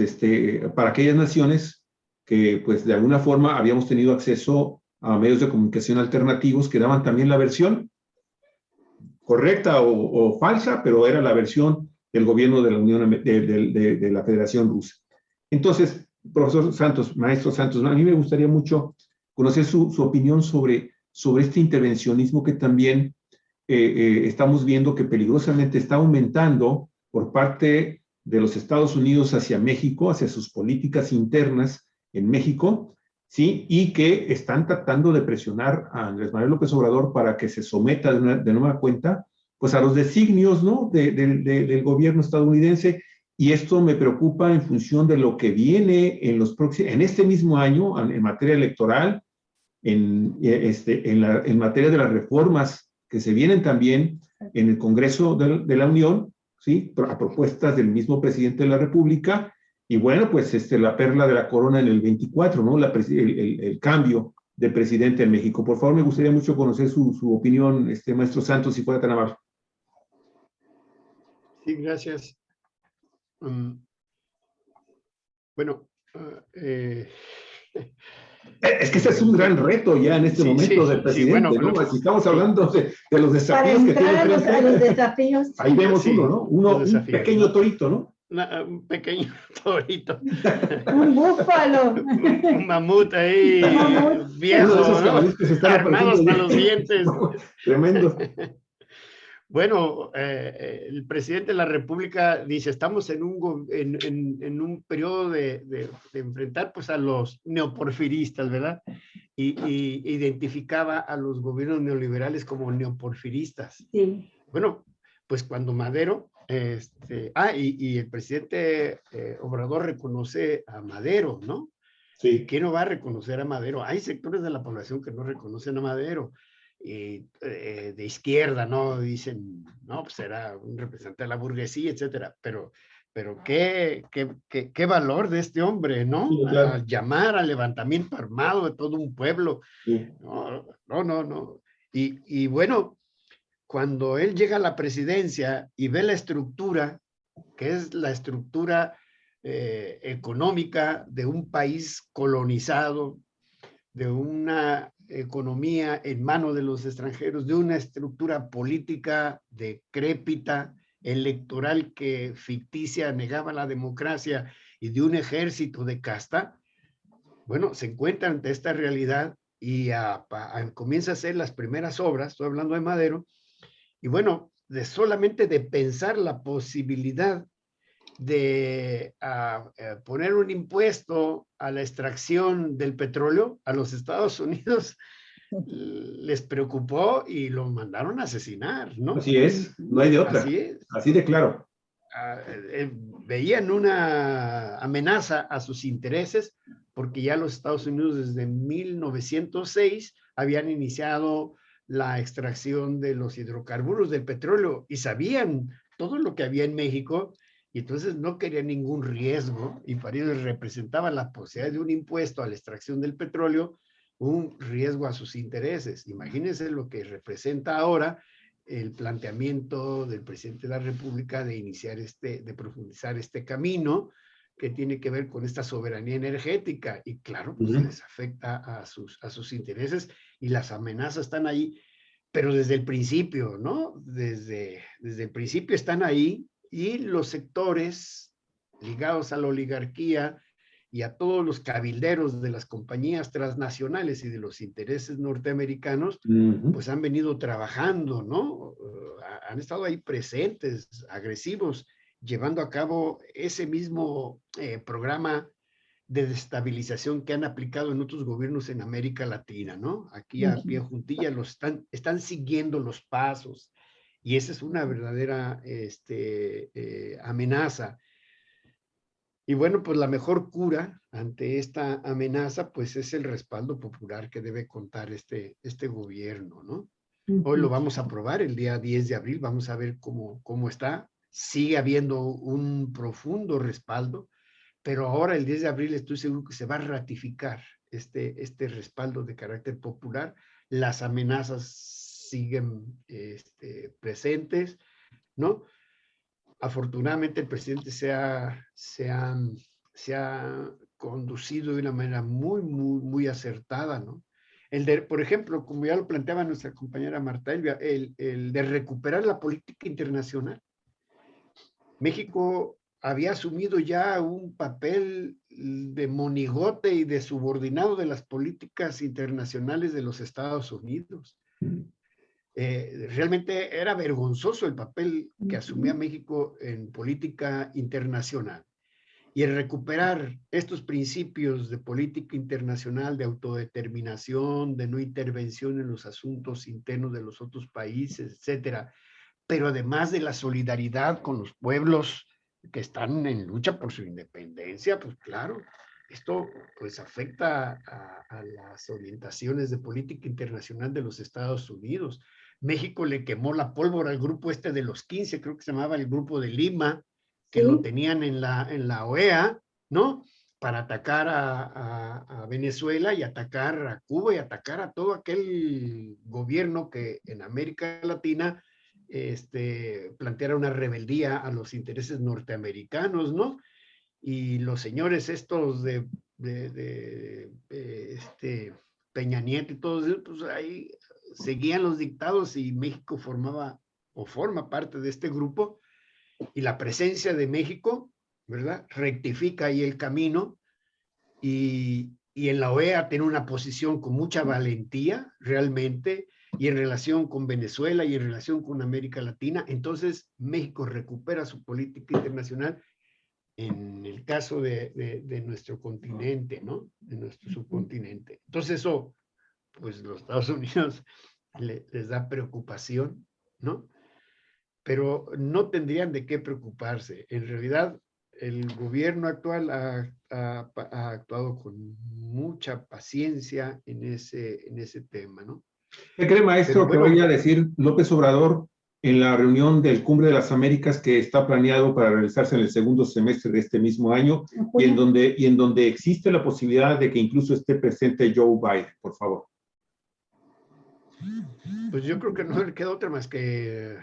para aquellas naciones que pues de alguna forma habíamos tenido acceso a medios de comunicación alternativos que daban también la versión correcta o falsa, pero era la versión del gobierno de la Unión de la Federación Rusa. Entonces, profesor Santos, maestro Santos, a mí me gustaría mucho conocer su opinión sobre este intervencionismo que también estamos viendo que peligrosamente está aumentando por parte de los Estados Unidos hacia México, hacia sus políticas internas en México, ¿sí? Y que están tratando de presionar a Andrés Manuel López Obrador para que se someta de nueva cuenta, pues a los designios, ¿no? del gobierno estadounidense. Y esto me preocupa en función de lo que viene en este mismo año en materia electoral, en materia de las reformas que se vienen también en el Congreso de la Unión, ¿sí? A propuestas del mismo presidente de la República. Y bueno, pues la perla de la corona en el 24, ¿no? El cambio de presidente en México. Por favor, me gustaría mucho conocer su opinión, maestro Santos, si fuera tan amable. Sí, gracias. Bueno, es que ese es un gran reto ya en este momento del presidente, sí, bueno, ¿no? Si estamos hablando de los desafíos que tiene frente, a los desafíos. ahí vemos uno, ¿no? Un pequeño torito, ¿no? un pequeño torito. Un búfalo. Un mamut ahí, Mamut. viejo, Uno de esos ¿no? caballos que se están Armado hasta apareciendo los ya. dientes. Tremendo. Bueno, el presidente de la República dice, estamos en en un periodo de enfrentar pues, a los neoporfiristas, ¿verdad? Y identificaba a los gobiernos neoliberales como neoporfiristas. Sí. Bueno, pues cuando Madero, y el presidente Obrador reconoce a Madero, ¿no? Sí. ¿Quién no va a reconocer a Madero? Hay sectores de la población que no reconocen a Madero. De izquierda, ¿no? Dicen, no, pues era un representante de la burguesía, etcétera. Pero qué valor de este hombre, ¿no? Sí, claro. Al llamar al levantamiento armado de todo un pueblo. Sí. No. Y bueno, cuando él llega a la presidencia y ve la estructura, que es la estructura económica de un país colonizado, de una economía en manos de los extranjeros, de una estructura política decrépita, electoral que ficticia negaba la democracia y de un ejército de casta, bueno, se encuentra ante esta realidad y comienza a hacer las primeras obras, estoy hablando de Madero, y bueno, solamente de pensar la posibilidad de poner un impuesto a la extracción del petróleo a los Estados Unidos, les preocupó y lo mandaron a asesinar, ¿no? Así es, no hay de otra. Así es. Así de claro. Veían una amenaza a sus intereses porque ya los Estados Unidos desde 1906 habían iniciado la extracción de los hidrocarburos del petróleo y sabían todo lo que había en México y entonces no querían ningún riesgo y para ellos representaba la posibilidad de un impuesto a la extracción del petróleo un riesgo a sus intereses. Imagínense lo que representa ahora el planteamiento del presidente de la República de iniciar de profundizar este camino que tiene que ver con esta soberanía energética y claro, pues les afecta a sus intereses y las amenazas están ahí, pero desde el principio, ¿no? Desde el principio están ahí y los sectores ligados a la oligarquía y a todos los cabilderos de las compañías transnacionales y de los intereses norteamericanos, pues han venido trabajando, ¿no? Han estado ahí presentes, agresivos, llevando a cabo ese mismo programa de desestabilización que han aplicado en otros gobiernos en América Latina, ¿no? Aquí a pie juntilla están siguiendo los pasos y esa es una verdadera amenaza. Y bueno, pues la mejor cura ante esta amenaza, pues es el respaldo popular que debe contar este gobierno, ¿no? Hoy lo vamos a aprobar el día 10 de abril, vamos a ver cómo está. Sigue habiendo un profundo respaldo, pero ahora el 10 de abril estoy seguro que se va a ratificar este respaldo de carácter popular. Las amenazas siguen presentes, ¿no? Afortunadamente el presidente se ha conducido de una manera muy acertada, ¿no? Por ejemplo, como ya lo planteaba nuestra compañera Marta Elvia, el de recuperar la política internacional. México había asumido ya un papel de monigote y de subordinado de las políticas internacionales de los Estados Unidos. Realmente era vergonzoso el papel que asumía México en política internacional. Y el recuperar estos principios de política internacional, de autodeterminación, de no intervención en los asuntos internos de los otros países, etcétera, pero además de la solidaridad con los pueblos que están en lucha por su independencia, pues claro, esto pues afecta a las orientaciones de política internacional de los Estados Unidos. México le quemó la pólvora al grupo de los 15, creo que se llamaba el Grupo de Lima, que lo tenían en la OEA, ¿no? Para atacar a Venezuela y atacar a Cuba y atacar a todo aquel gobierno que en América Latina planteara una rebeldía a los intereses norteamericanos, ¿no? Y los señores estos de Peña Nieto y todos ellos, pues ahí seguían los dictados y México formaba o forma parte de este grupo y la presencia de México ¿verdad? Rectifica ahí el camino y en la OEA tiene una posición con mucha valentía realmente, y en relación con Venezuela y en relación con América Latina. Entonces México recupera su política internacional en el caso de nuestro continente, ¿no? De nuestro subcontinente. Entonces eso, pues los Estados Unidos les da preocupación, ¿no? Pero no tendrían de qué preocuparse. En realidad, el gobierno actual ha actuado con mucha paciencia en ese tema, ¿no? ¿Qué cree, maestro, Pero bueno, que vaya a decir López Obrador en la reunión del Cumbre de las Américas que está planeado para realizarse en el segundo semestre de este mismo año y en donde existe la posibilidad de que incluso esté presente Joe Biden, por favor? Pues yo creo que no le queda otra más que,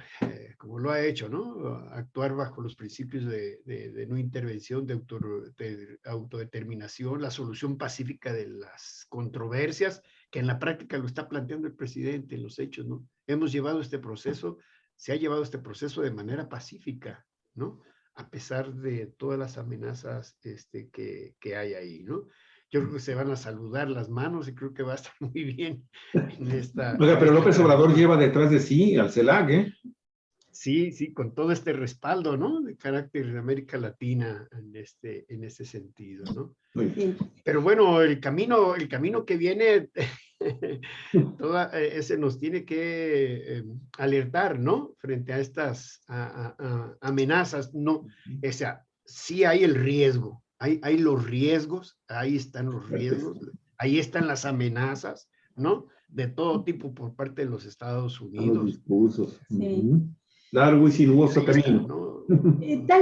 como lo ha hecho, ¿no? Actuar bajo los principios de no intervención, de autodeterminación, la solución pacífica de las controversias, que en la práctica lo está planteando el presidente en los hechos, ¿no? Hemos llevado este proceso, se ha llevado este proceso de manera pacífica, ¿no? A pesar de todas las amenazas que hay ahí, ¿no? Yo creo que se van a saludar las manos y creo que va a estar muy bien en esta. Oiga, pero López Obrador camino. lleva detrás de sí al CELAC, ¿eh? Sí, sí, con todo este respaldo, ¿no? De carácter de América Latina en este sentido, ¿no? Sí. Pero bueno, el camino que viene, ese nos tiene que alertar, ¿no? Frente a estas amenazas, ¿no? O sea, sí hay el riesgo, hay los riesgos, ahí están los riesgos, ahí están las amenazas, ¿no? De todo tipo por parte de los Estados Unidos. Los discursos. Sí. Largo y sinuoso camino. Está,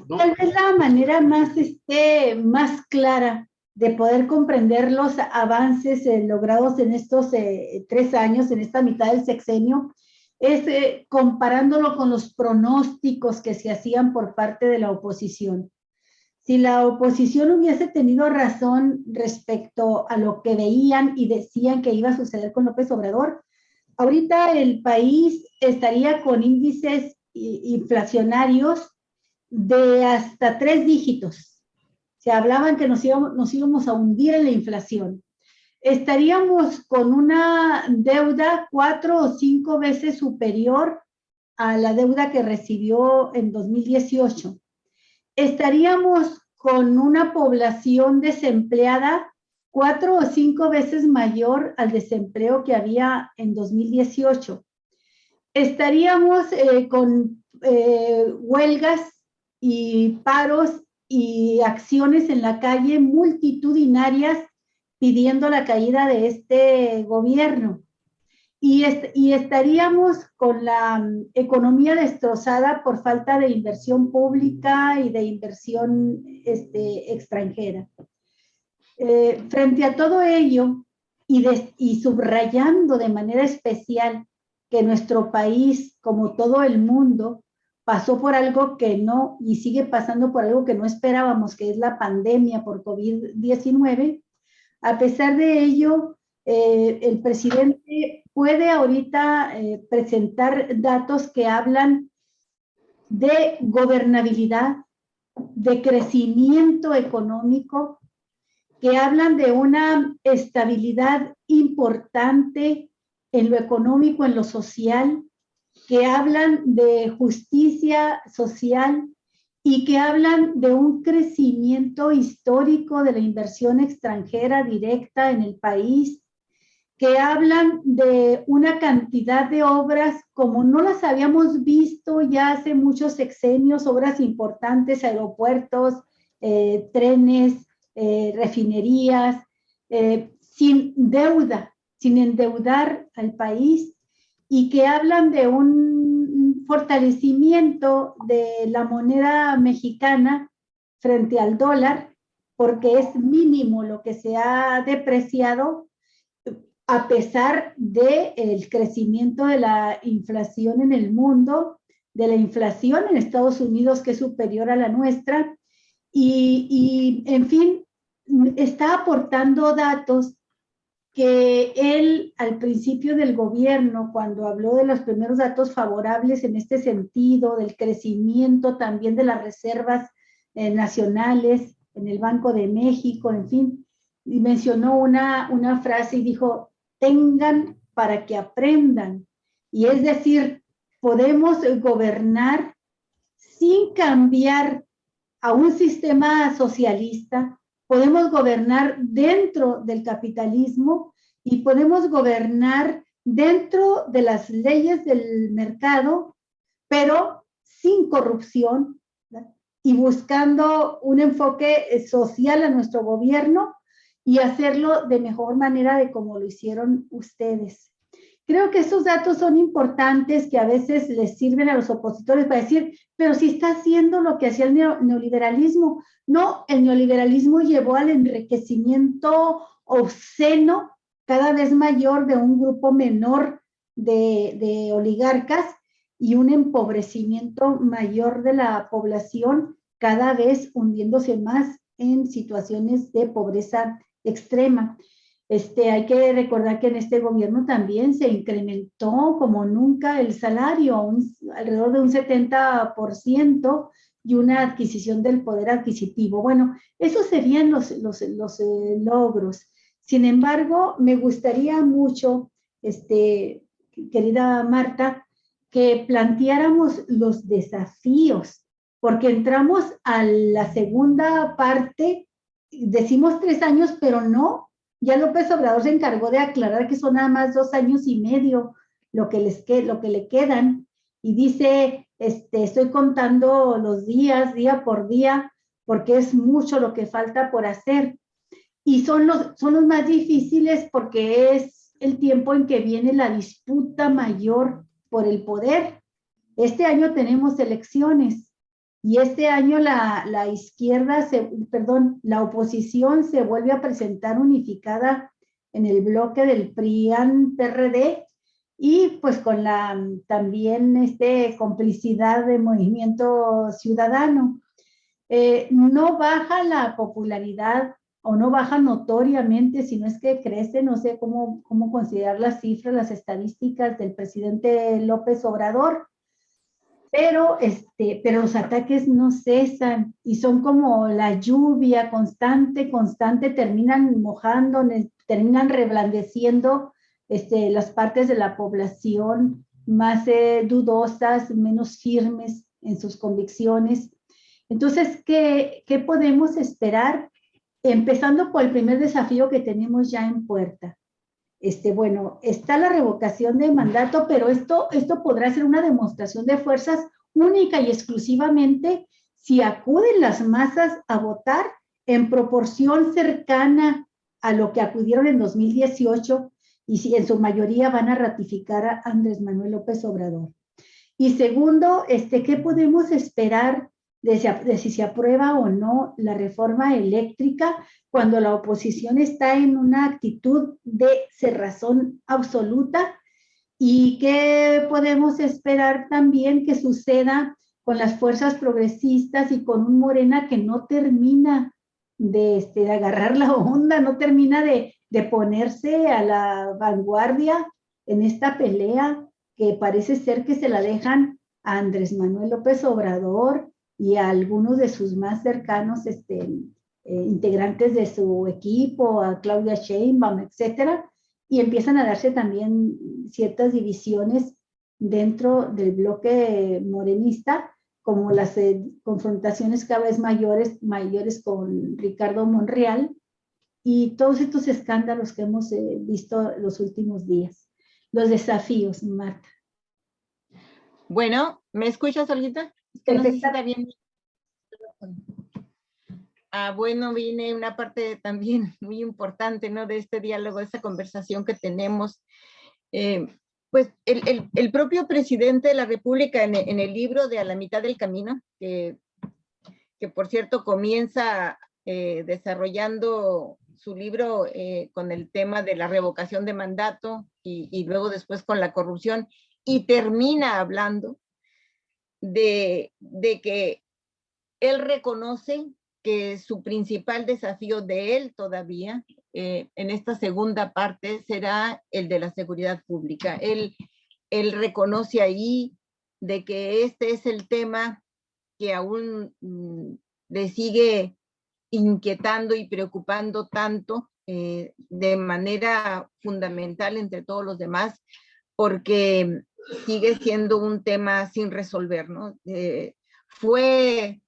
¿no? Tal vez la manera más clara de poder comprender los avances logrados en estos 3 años, en esta mitad del sexenio, es comparándolo con los pronósticos que se hacían por parte de la oposición. Si la oposición hubiese tenido razón respecto a lo que veían y decían que iba a suceder con López Obrador, ahorita el país estaría con índices inflacionarios de hasta 3 dígitos. Se hablaban que nos íbamos a hundir en la inflación. Estaríamos con una deuda 4 o 5 veces superior a la deuda que recibió en 2018. Estaríamos con una población desempleada 4 o 5 veces mayor al desempleo que había en 2018. Estaríamos con huelgas y paros y acciones en la calle multitudinarias pidiendo la caída de este gobierno. Y estaríamos con la economía destrozada por falta de inversión pública y de inversión extranjera. Frente a todo ello, y subrayando de manera especial que nuestro país, como todo el mundo, pasó por algo que no, y sigue pasando por algo que no esperábamos, que es la pandemia por COVID-19, a pesar de ello, el presidente puede ahorita presentar datos que hablan de gobernabilidad, de crecimiento económico, que hablan de una estabilidad importante en lo económico, en lo social, que hablan de justicia social y que hablan de un crecimiento histórico de la inversión extranjera directa en el país, que hablan de una cantidad de obras como no las habíamos visto ya hace muchos sexenios, obras importantes, aeropuertos, trenes, refinerías, sin deuda, sin endeudar al país, y que hablan de un fortalecimiento de la moneda mexicana frente al dólar, porque es mínimo lo que se ha depreciado a pesar del crecimiento de la inflación en el mundo, de la inflación en Estados Unidos que es superior a la nuestra, y en fin, está aportando datos que él al principio del gobierno, cuando habló de los primeros datos favorables en este sentido, del crecimiento también de las reservas nacionales, en el Banco de México, en fin, y mencionó una frase y dijo, tengan para que aprendan. Y es decir, podemos gobernar sin cambiar a un sistema socialista, podemos gobernar dentro del capitalismo y podemos gobernar dentro de las leyes del mercado, pero sin corrupción, ¿verdad? Y buscando un enfoque social a nuestro gobierno y hacerlo de mejor manera de como lo hicieron ustedes. Creo que esos datos son importantes que a veces les sirven a los opositores para decir, pero si está haciendo lo que hacía el neoliberalismo. No, el neoliberalismo llevó al enriquecimiento obsceno cada vez mayor de un grupo menor de oligarcas y un empobrecimiento mayor de la población, cada vez hundiéndose más en situaciones de pobreza extrema. Hay que recordar que en este gobierno también se incrementó como nunca el salario, alrededor de un 70% y una adquisición del poder adquisitivo. Bueno, esos serían los logros. Sin embargo, me gustaría mucho, querida Marta, que planteáramos los desafíos, porque entramos a la segunda parte, decimos 3 años, pero no. Ya López Obrador se encargó de aclarar que son nada más 2 años y medio lo que le quedan. Y dice, estoy contando los días, día por día, porque es mucho lo que falta por hacer. Y son los más difíciles porque es el tiempo en que viene la disputa mayor por el poder. Este año tenemos elecciones. Y este año la izquierda, la oposición se vuelve a presentar unificada en el bloque del PRI-PAN-PRD y pues con también complicidad de Movimiento Ciudadano. No baja la popularidad o no baja notoriamente, sino es que crece, no sé cómo considerar las cifras, las estadísticas del presidente López Obrador. Pero los ataques no cesan y son como la lluvia constante, terminan mojando, terminan reblandeciendo las partes de la población más dudosas, menos firmes en sus convicciones. Entonces, ¿qué podemos esperar? Empezando por el primer desafío que tenemos ya en puerta. Bueno, está la revocación de mandato, pero esto podrá ser una demostración de fuerzas única y exclusivamente si acuden las masas a votar en proporción cercana a lo que acudieron en 2018 y si en su mayoría van a ratificar a Andrés Manuel López Obrador. Y segundo, ¿qué podemos esperar de si se aprueba o no la reforma eléctrica cuando la oposición está en una actitud de cerrazón absoluta? ¿Y qué podemos esperar también que suceda con las fuerzas progresistas y con un Morena que no termina de agarrar la onda, no termina de ponerse a la vanguardia en esta pelea que parece ser que se la dejan a Andrés Manuel López Obrador y a algunos de sus más cercanos integrantes de su equipo, a Claudia Sheinbaum, etcétera, y empiezan a darse también ciertas divisiones dentro del bloque morenista, como las confrontaciones cada vez mayores con Ricardo Monreal y todos estos escándalos que hemos visto los últimos días. Los desafíos, Marta. Bueno, ¿me escuchas, Olguita? Es que no sé si está bien. Bueno, viene una parte también muy importante, ¿no? De este diálogo, de esta conversación que tenemos. Pues el propio presidente de la República en el libro de A la mitad del camino, que por cierto comienza desarrollando su libro con el tema de la revocación de mandato y luego después con la corrupción y termina hablando de que él reconoce que su principal desafío de él todavía en esta segunda parte será el de la seguridad pública. Él reconoce ahí de que este es el tema que aún le sigue inquietando y preocupando tanto de manera fundamental entre todos los demás, porque sigue siendo un tema sin resolver, ¿no? Fue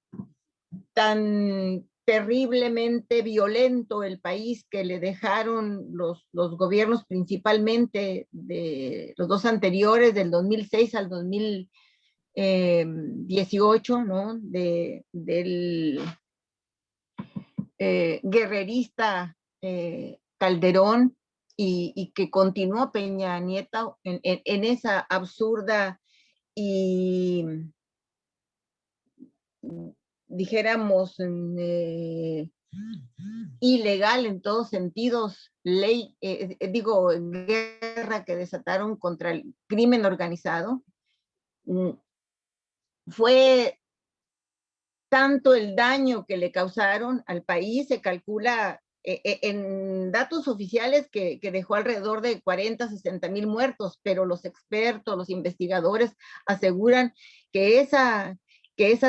tan terriblemente violento el país que le dejaron los gobiernos, principalmente de los dos anteriores, del 2006 al 2018, ¿no? Del guerrerista Calderón, y que continuó Peña Nieto en esa absurda y dijéramos ilegal en todos sentidos ley, guerra que desataron contra el crimen organizado. Fue tanto el daño que le causaron al país, se calcula en datos oficiales que dejó alrededor de 40, 60 mil muertos, pero los expertos, los investigadores aseguran que esa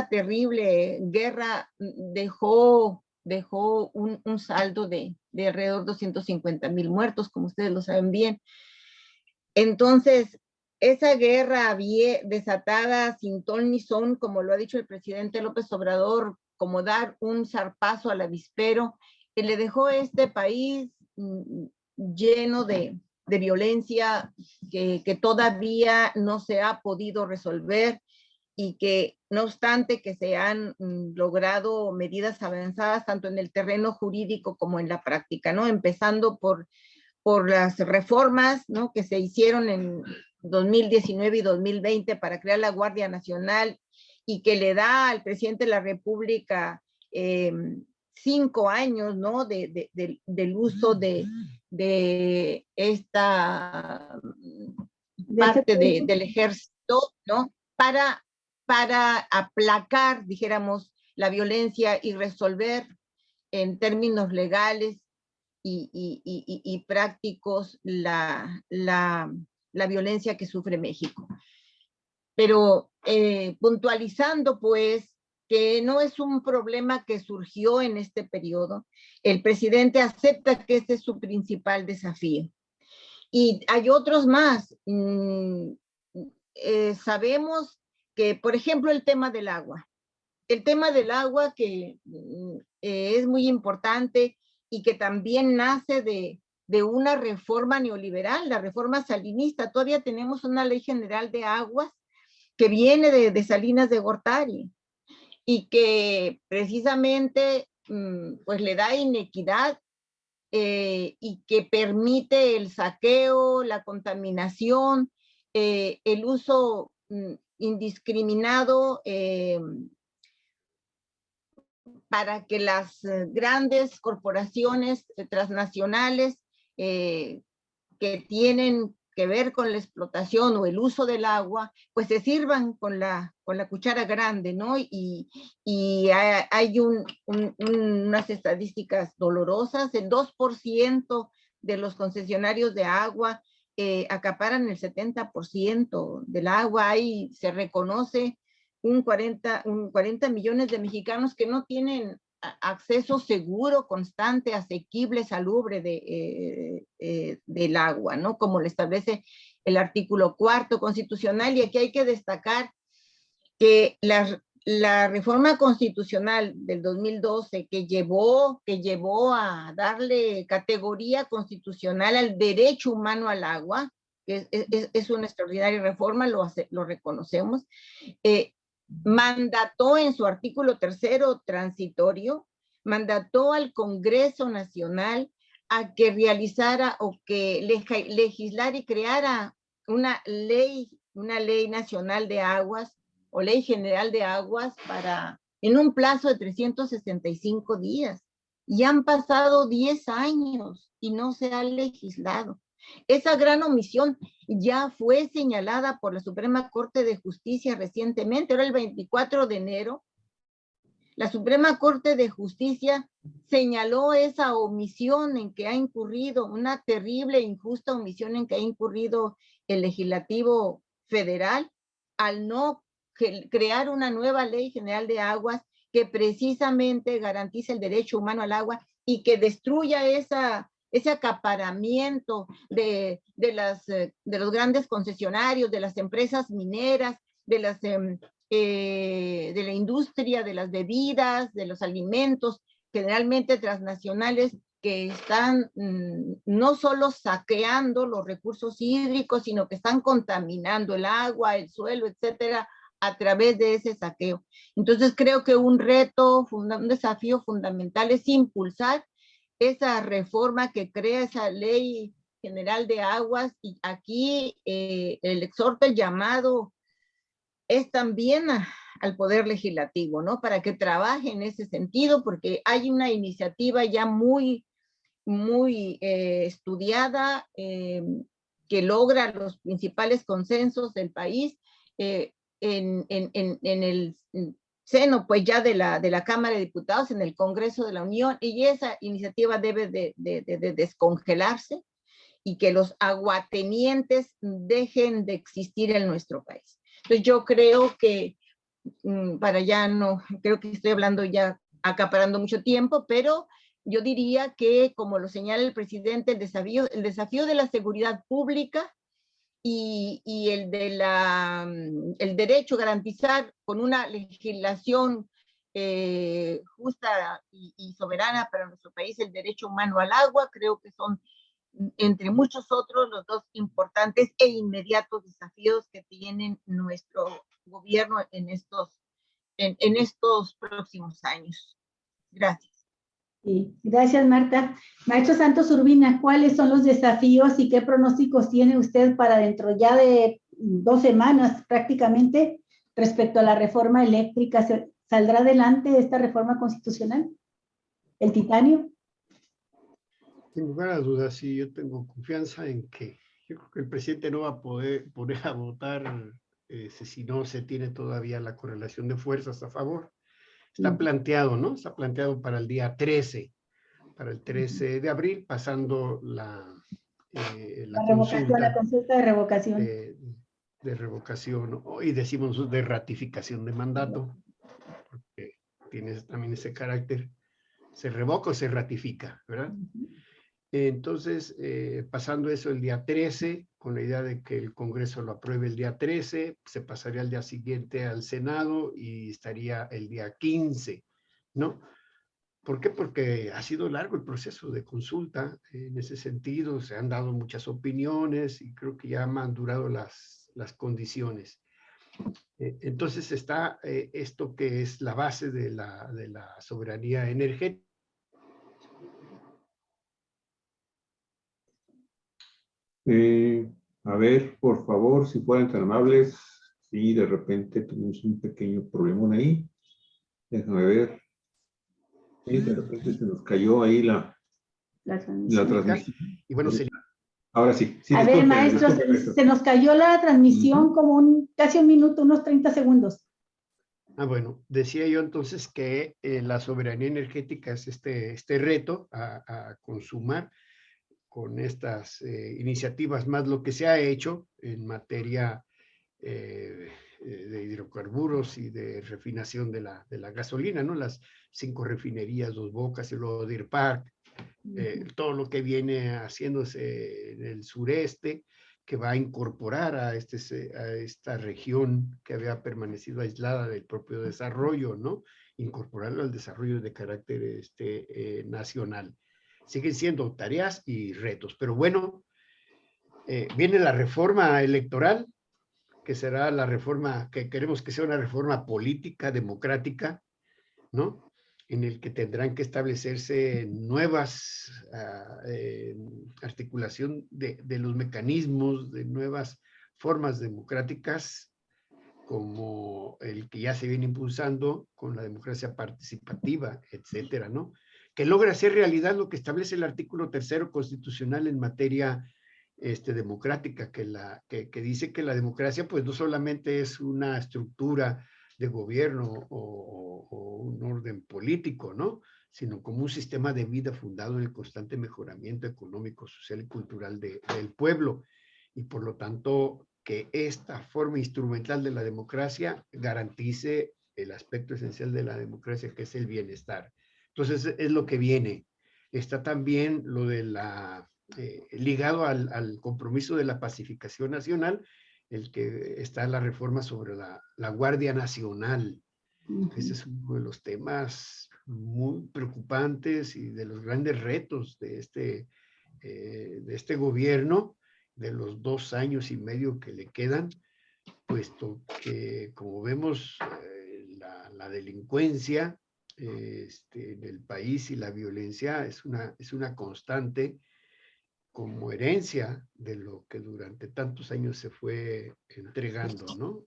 terrible guerra dejó un saldo de alrededor de 250 mil muertos, como ustedes lo saben bien. Entonces, esa guerra desatada sin ton ni son, como lo ha dicho el presidente López Obrador, como dar un zarpazo al avispero, que le dejó a este país lleno de violencia que todavía no se ha podido resolver, y que no obstante que se han logrado medidas avanzadas tanto en el terreno jurídico como en la práctica, ¿no? Empezando por las reformas, ¿no?, que se hicieron en 2019 y 2020 para crear la Guardia Nacional, y que le da al presidente de la República 5 años, ¿no?, del uso de esta parte del ejército, ¿no?, para aplacar, dijéramos, la violencia y resolver en términos legales y prácticos la violencia que sufre México. Pero puntualizando, pues, que no es un problema que surgió en este periodo, el presidente acepta que este es su principal desafío. Y hay otros más. Sabemos que, por ejemplo, el tema del agua que es muy importante y que también nace de una reforma neoliberal, la reforma salinista. Todavía tenemos una ley general de aguas que viene de Salinas de Gortari y que precisamente pues le da inequidad y que permite el saqueo, la contaminación, el uso indiscriminado para que las grandes corporaciones transnacionales que tienen que ver con la explotación o el uso del agua, pues se sirvan con la cuchara grande, ¿no? Y hay unas estadísticas dolorosas. El 2% de los concesionarios de agua acaparan el 70% del agua. Ahí se reconoce 40 millones de mexicanos que no tienen acceso seguro, constante, asequible, salubre del agua, ¿no? Como lo establece el artículo 4 constitucional. Y aquí hay que destacar que la reforma constitucional del 2012 que llevó a darle categoría constitucional al derecho humano al agua, que es una extraordinaria reforma, lo reconocemos, mandató en su artículo 3º transitorio, mandató al Congreso Nacional a que realizara o que legislara y creara una ley nacional de aguas o ley general de aguas en un plazo de 365 días. Y han pasado 10 años y no se ha legislado. Esa gran omisión ya fue señalada por la Suprema Corte de Justicia recientemente. Era el 24 de enero. La Suprema Corte de Justicia señaló esa omisión en que ha incurrido, una terrible e injusta omisión en que ha incurrido el Legislativo Federal al no crear una nueva ley general de aguas que precisamente garantice el derecho humano al agua y que destruya ese acaparamiento de los grandes concesionarios, de las empresas mineras, de la industria, de las bebidas, de los alimentos, generalmente transnacionales, que están no solo saqueando los recursos hídricos, sino que están contaminando el agua, el suelo, etcétera, a través de ese saqueo. Entonces creo que un desafío fundamental es impulsar esa reforma que crea esa ley general de aguas, y aquí el exhorto, el llamado es también al Poder Legislativo, ¿no? Para que trabaje en ese sentido, porque hay una iniciativa ya muy estudiada, que logra los principales consensos del país, en el seno pues ya de la Cámara de Diputados, en el Congreso de la Unión, y esa iniciativa debe de descongelarse y que los aguatenientes dejen de existir en nuestro país. Entonces yo creo que, creo que estoy hablando ya, acaparando mucho tiempo, pero yo diría que, como lo señala el presidente, el desafío de la seguridad pública y el derecho a garantizar con una legislación justa y soberana para nuestro país el derecho humano al agua, creo que son, entre muchos otros, los dos importantes e inmediatos desafíos que tienen nuestro gobierno en estos próximos años. Gracias. Sí, gracias, Marta. Maestro Santos Urbina, ¿cuáles son los desafíos y qué pronósticos tiene usted para dentro ya de 2 semanas prácticamente respecto a la reforma eléctrica? ¿Saldrá adelante esta reforma constitucional? ¿El titanio? Sin lugar a dudas, sí, yo tengo confianza en que yo creo que el presidente no va a poder poner a votar si no se tiene todavía la correlación de fuerzas a favor. Está planteado, ¿no? Está planteado para el día 13, para el 13 de abril, pasando la consulta de revocación. De revocación, y decimos de ratificación de mandato, porque tiene también ese carácter, se revoca o se ratifica, ¿verdad? Entonces, pasando eso el día 13, con la idea de que el Congreso lo apruebe el día 13, se pasaría al día siguiente al Senado y estaría el día 15, ¿no? ¿Por qué? Porque ha sido largo el proceso de consulta. En ese sentido, se han dado muchas opiniones y creo que ya han durado las condiciones. Entonces está esto que es la base de la soberanía energética. A ver, por favor, si fueran tan amables. Sí, de repente tenemos un pequeño problemón ahí. Déjame ver. Sí, de repente se nos cayó ahí la transmisión. Y bueno, ahora sí. A ver, maestro, se nos cayó la transmisión como casi un minuto, unos 30 segundos. Bueno, decía yo entonces que la soberanía energética es este reto a consumar con estas iniciativas, más lo que se ha hecho en materia de hidrocarburos y de refinación de la gasolina, ¿no? Las 5 refinerías, 2 Bocas y luego Deer Park, todo lo que viene haciéndose en el sureste, que va a incorporar a esta región que había permanecido aislada del propio desarrollo, ¿no? Incorporarlo al desarrollo de carácter nacional. Siguen siendo tareas y retos, pero bueno, viene la reforma electoral, que será la reforma que queremos que sea una reforma política, democrática, ¿no? En el que tendrán que establecerse nuevas articulación de los mecanismos, de nuevas formas democráticas, como el que ya se viene impulsando con la democracia participativa, etcétera, ¿no? Que logra hacer realidad lo que establece el artículo 3º constitucional en materia democrática, que dice que la democracia pues no solamente es una estructura de gobierno o un orden político, ¿no? Sino como un sistema de vida fundado en el constante mejoramiento económico, social y cultural del pueblo. Y por lo tanto, que esta forma instrumental de la democracia garantice el aspecto esencial de la democracia, que es el bienestar. Entonces, es lo que viene. Está también lo de ligado al compromiso de la pacificación nacional, el que está la reforma sobre la Guardia Nacional. Ese es uno de los temas muy preocupantes y de los grandes retos de este gobierno, de los 2 años y medio que le quedan, puesto que, como vemos, la delincuencia en el país y la violencia es una constante como herencia de lo que durante tantos años se fue entregando, ¿no?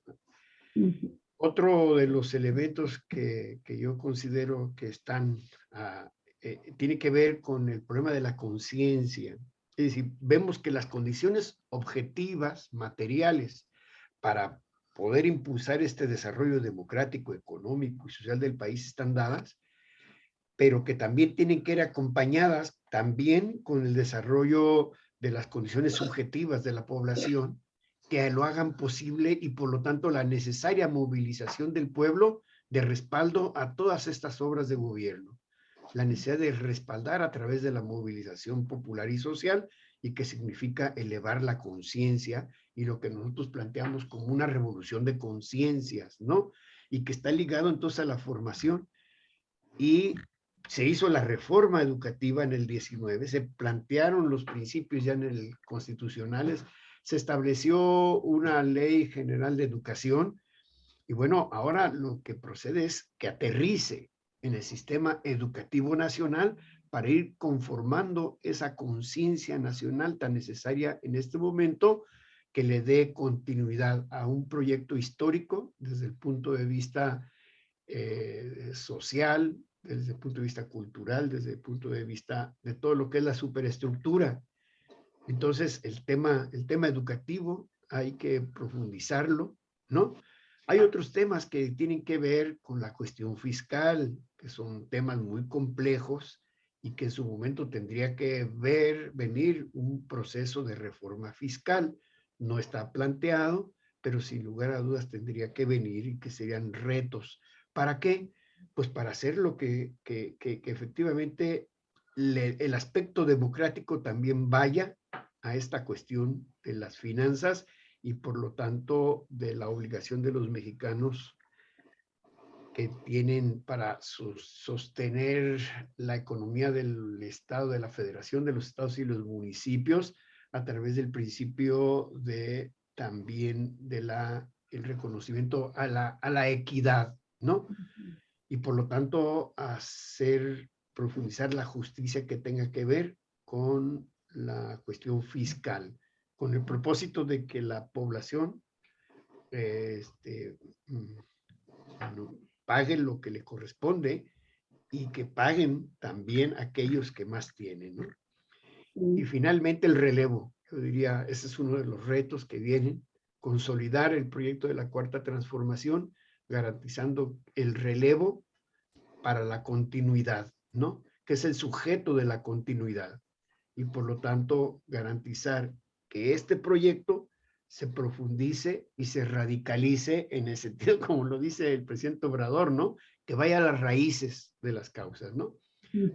Otro de los elementos que yo considero que tiene que ver con el problema de la conciencia. Es decir, vemos que las condiciones objetivas, materiales, para poder impulsar este desarrollo democrático, económico y social del país están dadas, pero que también tienen que ir acompañadas también con el desarrollo de las condiciones subjetivas de la población, que lo hagan posible y por lo tanto la necesaria movilización del pueblo de respaldo a todas estas obras de gobierno. La necesidad de respaldar a través de la movilización popular y social, y que significa elevar la conciencia y lo que nosotros planteamos como una revolución de conciencias, ¿no? Y que está ligado entonces a la formación. Y se hizo la reforma educativa en el 19, se plantearon los principios ya en el constitucionales, se estableció una ley general de educación, y bueno, ahora lo que procede es que aterrice en el sistema educativo nacional para ir conformando esa conciencia nacional tan necesaria en este momento, que le dé continuidad a un proyecto histórico desde el punto de vista social, desde el punto de vista cultural, desde el punto de vista de todo lo que es la superestructura. Entonces, el tema educativo hay que profundizarlo, ¿no? Hay otros temas que tienen que ver con la cuestión fiscal, que son temas muy complejos y que en su momento tendría que venir un proceso de reforma fiscal. No está planteado, pero sin lugar a dudas tendría que venir, y que serían retos. ¿Para qué? Pues para hacer lo que efectivamente el aspecto democrático también vaya a esta cuestión de las finanzas, y por lo tanto de la obligación de los mexicanos que tienen para sostener la economía del Estado, de la Federación, de los estados y los municipios, a través del principio también el reconocimiento a la equidad, ¿no? Y por lo tanto profundizar la justicia que tenga que ver con la cuestión fiscal, con el propósito de que la población pague lo que le corresponde, y que paguen también aquellos que más tienen, ¿no? Y finalmente el relevo. Yo diría, ese es uno de los retos que vienen: consolidar el proyecto de la Cuarta Transformación, garantizando el relevo para la continuidad, ¿no? Que es el sujeto de la continuidad. Y por lo tanto, garantizar que este proyecto se profundice y se radicalice en el sentido, como lo dice el presidente Obrador, ¿no? Que vaya a las raíces de las causas, ¿no?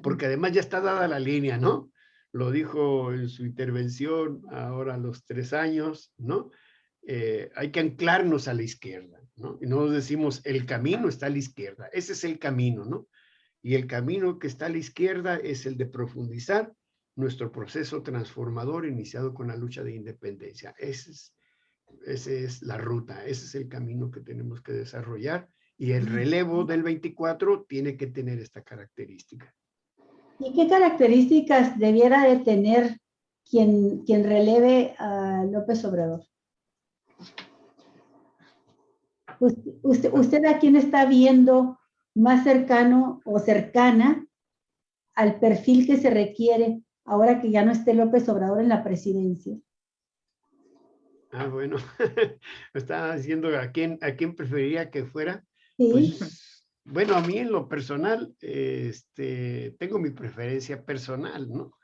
Porque además ya está dada la línea, ¿no? Lo dijo en su intervención ahora a los 3 años, ¿no? Hay que anclarnos a la izquierda, ¿no? Y no decimos el camino está a la izquierda, ese es el camino, ¿no? Y el camino que está a la izquierda es el de profundizar nuestro proceso transformador iniciado con la lucha de independencia. Esa es la ruta, ese es el camino que tenemos que desarrollar, y el relevo del 24 tiene que tener esta característica. ¿Y qué características debiera de tener quien releve a López Obrador? ¿Usted a quién está viendo más cercano o cercana al perfil que se requiere ahora que ya no esté López Obrador en la presidencia? Bueno, me estaba diciendo a quién preferiría que fuera. Sí. Pues, bueno, a mí en lo personal, tengo mi preferencia personal, ¿no?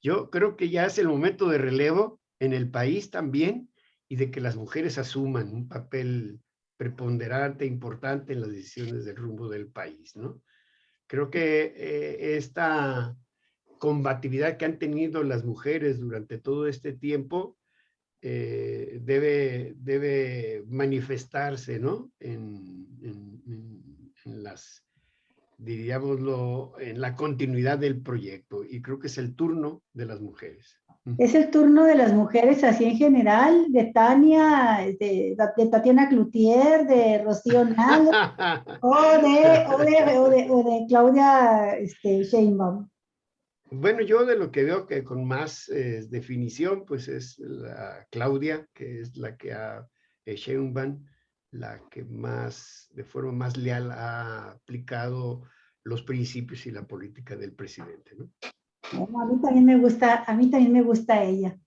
Yo creo que ya es el momento de relevo en el país también, y de que las mujeres asuman un papel preponderante, importante en las decisiones del rumbo del país, ¿no? Creo que esta combatividad que han tenido las mujeres durante todo este tiempo debe manifestarse, ¿no? En las, diríamoslo, en la continuidad del proyecto. Y creo que es el turno de las mujeres. Es el turno de las mujeres así en general, de Tania, de Tatiana Cloutier, de Rocío Nale, o de Claudia Sheinbaum. Bueno, yo de lo que veo que con más definición, pues es la Claudia, que es la que ha, Sheinbaum, la que más, de forma más leal ha aplicado los principios y la política del presidente, ¿no? Bueno, a mí también me gusta ella.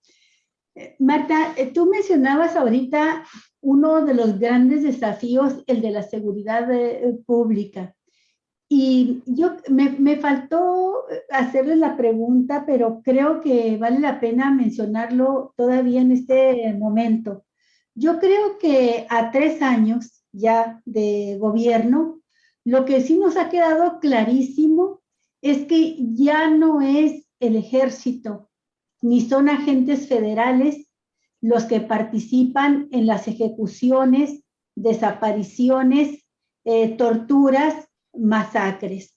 Marta, tú mencionabas ahorita uno de los grandes desafíos, el de la seguridad pública. Y me faltó hacerles la pregunta, pero creo que vale la pena mencionarlo todavía en este momento. Yo creo que a 3 años ya de gobierno, lo que sí nos ha quedado clarísimo es que ya no es el ejército, ni son agentes federales los que participan en las ejecuciones, desapariciones, torturas, masacres,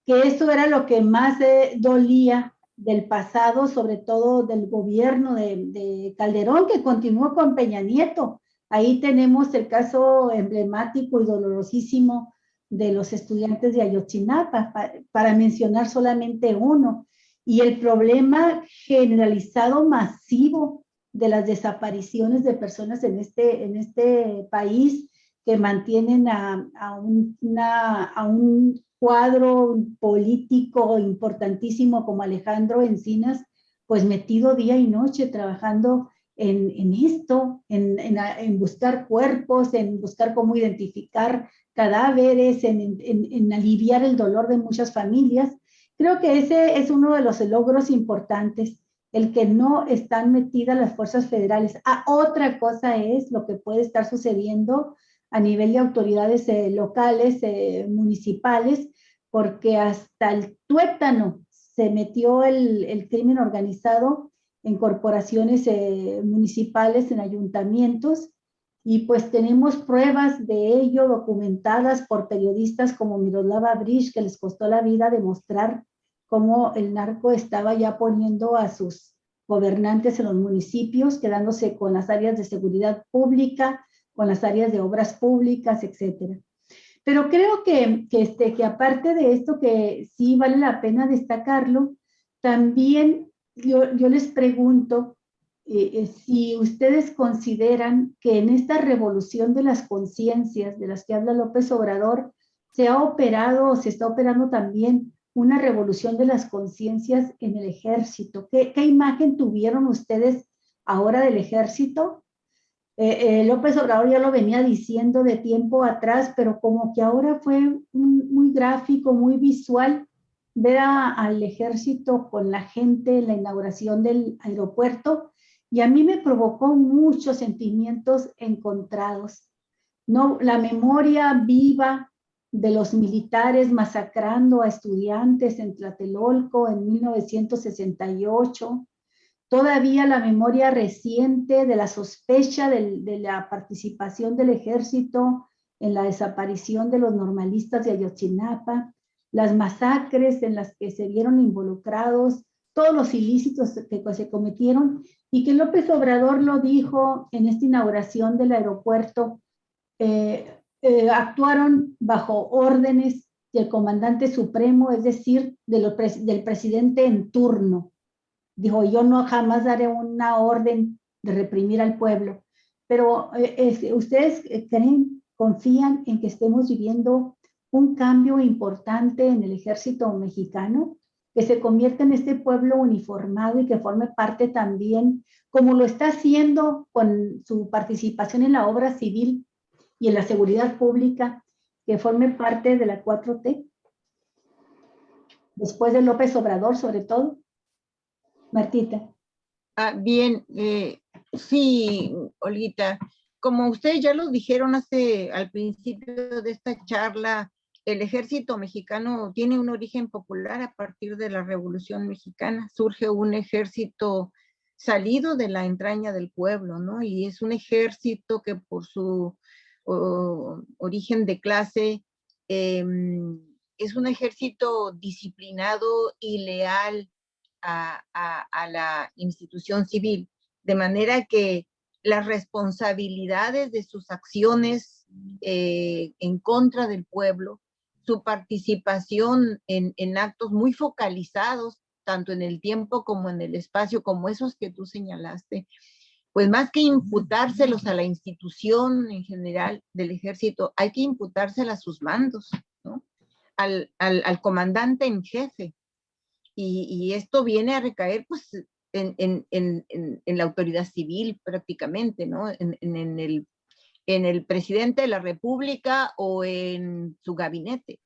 que eso era lo que más dolía del pasado, sobre todo del gobierno de Calderón, que continuó con Peña Nieto. Ahí tenemos el caso emblemático y dolorosísimo de los estudiantes de Ayotzinapa, para mencionar solamente uno, y el problema generalizado masivo de las desapariciones de personas en este país, que mantienen a un cuadro político importantísimo como Alejandro Encinas, pues metido día y noche trabajando en esto, en buscar cuerpos, en buscar cómo identificar cadáveres, en aliviar el dolor de muchas familias. Creo que ese es uno de los logros importantes, el que no están metidas las fuerzas federales. Otra cosa es lo que puede estar sucediendo a nivel de autoridades locales, municipales, porque hasta el tuétano se metió el crimen organizado en corporaciones municipales, en ayuntamientos, y pues tenemos pruebas de ello documentadas por periodistas como Miroslava Bridge, que les costó la vida demostrar cómo el narco estaba ya poniendo a sus gobernantes en los municipios, quedándose con las áreas de seguridad pública, con las áreas de obras públicas, etcétera. Pero creo que aparte de esto, que sí vale la pena destacarlo, también yo les pregunto si ustedes consideran que en esta revolución de las conciencias de las que habla López Obrador, se ha operado o se está operando también una revolución de las conciencias en el ejército. ¿Qué imagen tuvieron ustedes ahora del ejército? López Obrador ya lo venía diciendo de tiempo atrás, pero como que ahora fue muy gráfico, muy visual, ver al ejército con la gente en la inauguración del aeropuerto, y a mí me provocó muchos sentimientos encontrados. No, la memoria viva de los militares masacrando a estudiantes en Tlatelolco en 1968, todavía la memoria reciente de la sospecha de la participación del ejército en la desaparición de los normalistas de Ayotzinapa, las masacres en las que se vieron involucrados, todos los ilícitos que se cometieron, y que López Obrador lo dijo en esta inauguración del aeropuerto, actuaron bajo órdenes del comandante supremo, es decir, del presidente en turno. Dijo, yo no jamás daré una orden de reprimir al pueblo. Pero ¿ustedes creen, confían en que estemos viviendo un cambio importante en el ejército mexicano? Que se convierta en este pueblo uniformado y que forme parte también, como lo está haciendo con su participación en la obra civil y en la seguridad pública, que forme parte de la 4T, después de López Obrador sobre todo. Martita. Bien, sí, Olguita, como ustedes ya lo dijeron al principio de esta charla, el ejército mexicano tiene un origen popular a partir de la Revolución Mexicana. Surge un ejército salido de la entraña del pueblo, ¿no? Y es un ejército que por su origen de clase es un ejército disciplinado y leal a la institución civil, de manera que las responsabilidades de sus acciones en contra del pueblo, su participación en actos muy focalizados, tanto en el tiempo como en el espacio, como esos que tú señalaste, pues más que imputárselos a la institución en general del ejército, hay que imputárselas a sus mandos, ¿no? Al comandante en jefe. Y esto viene a recaer pues en la autoridad civil prácticamente, ¿no? En el presidente de la República o en su gabinete.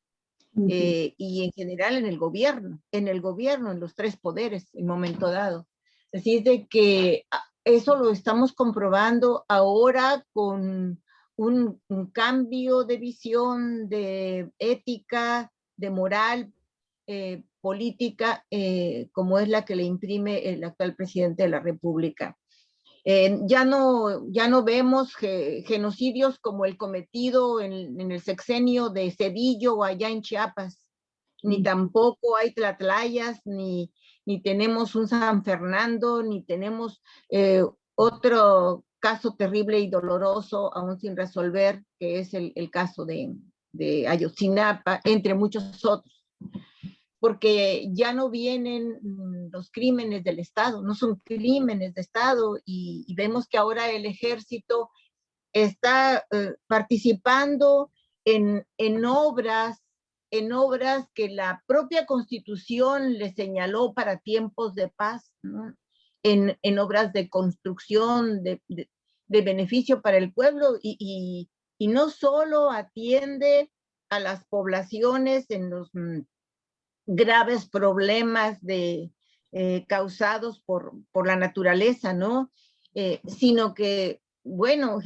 Y en general en el gobierno, en los tres poderes, en momento dado. Así es de que eso lo estamos comprobando ahora con un cambio de visión, de ética, de moral, política, como es la que le imprime el actual presidente de la República. Ya no vemos genocidios como el cometido en el sexenio de Zedillo o allá en Chiapas, ni tampoco hay tlatlayas, ni tenemos un San Fernando, ni tenemos otro caso terrible y doloroso aún sin resolver, que es el caso de Ayotzinapa, entre muchos otros. Porque ya no vienen los crímenes del Estado, no son crímenes de Estado, y vemos que ahora el ejército está participando en obras que la propia Constitución le señaló para tiempos de paz, ¿no? En obras de construcción, de beneficio para el pueblo, y no solo atiende a las poblaciones en los graves problemas causados por la naturaleza, ¿no? Sino que, bueno,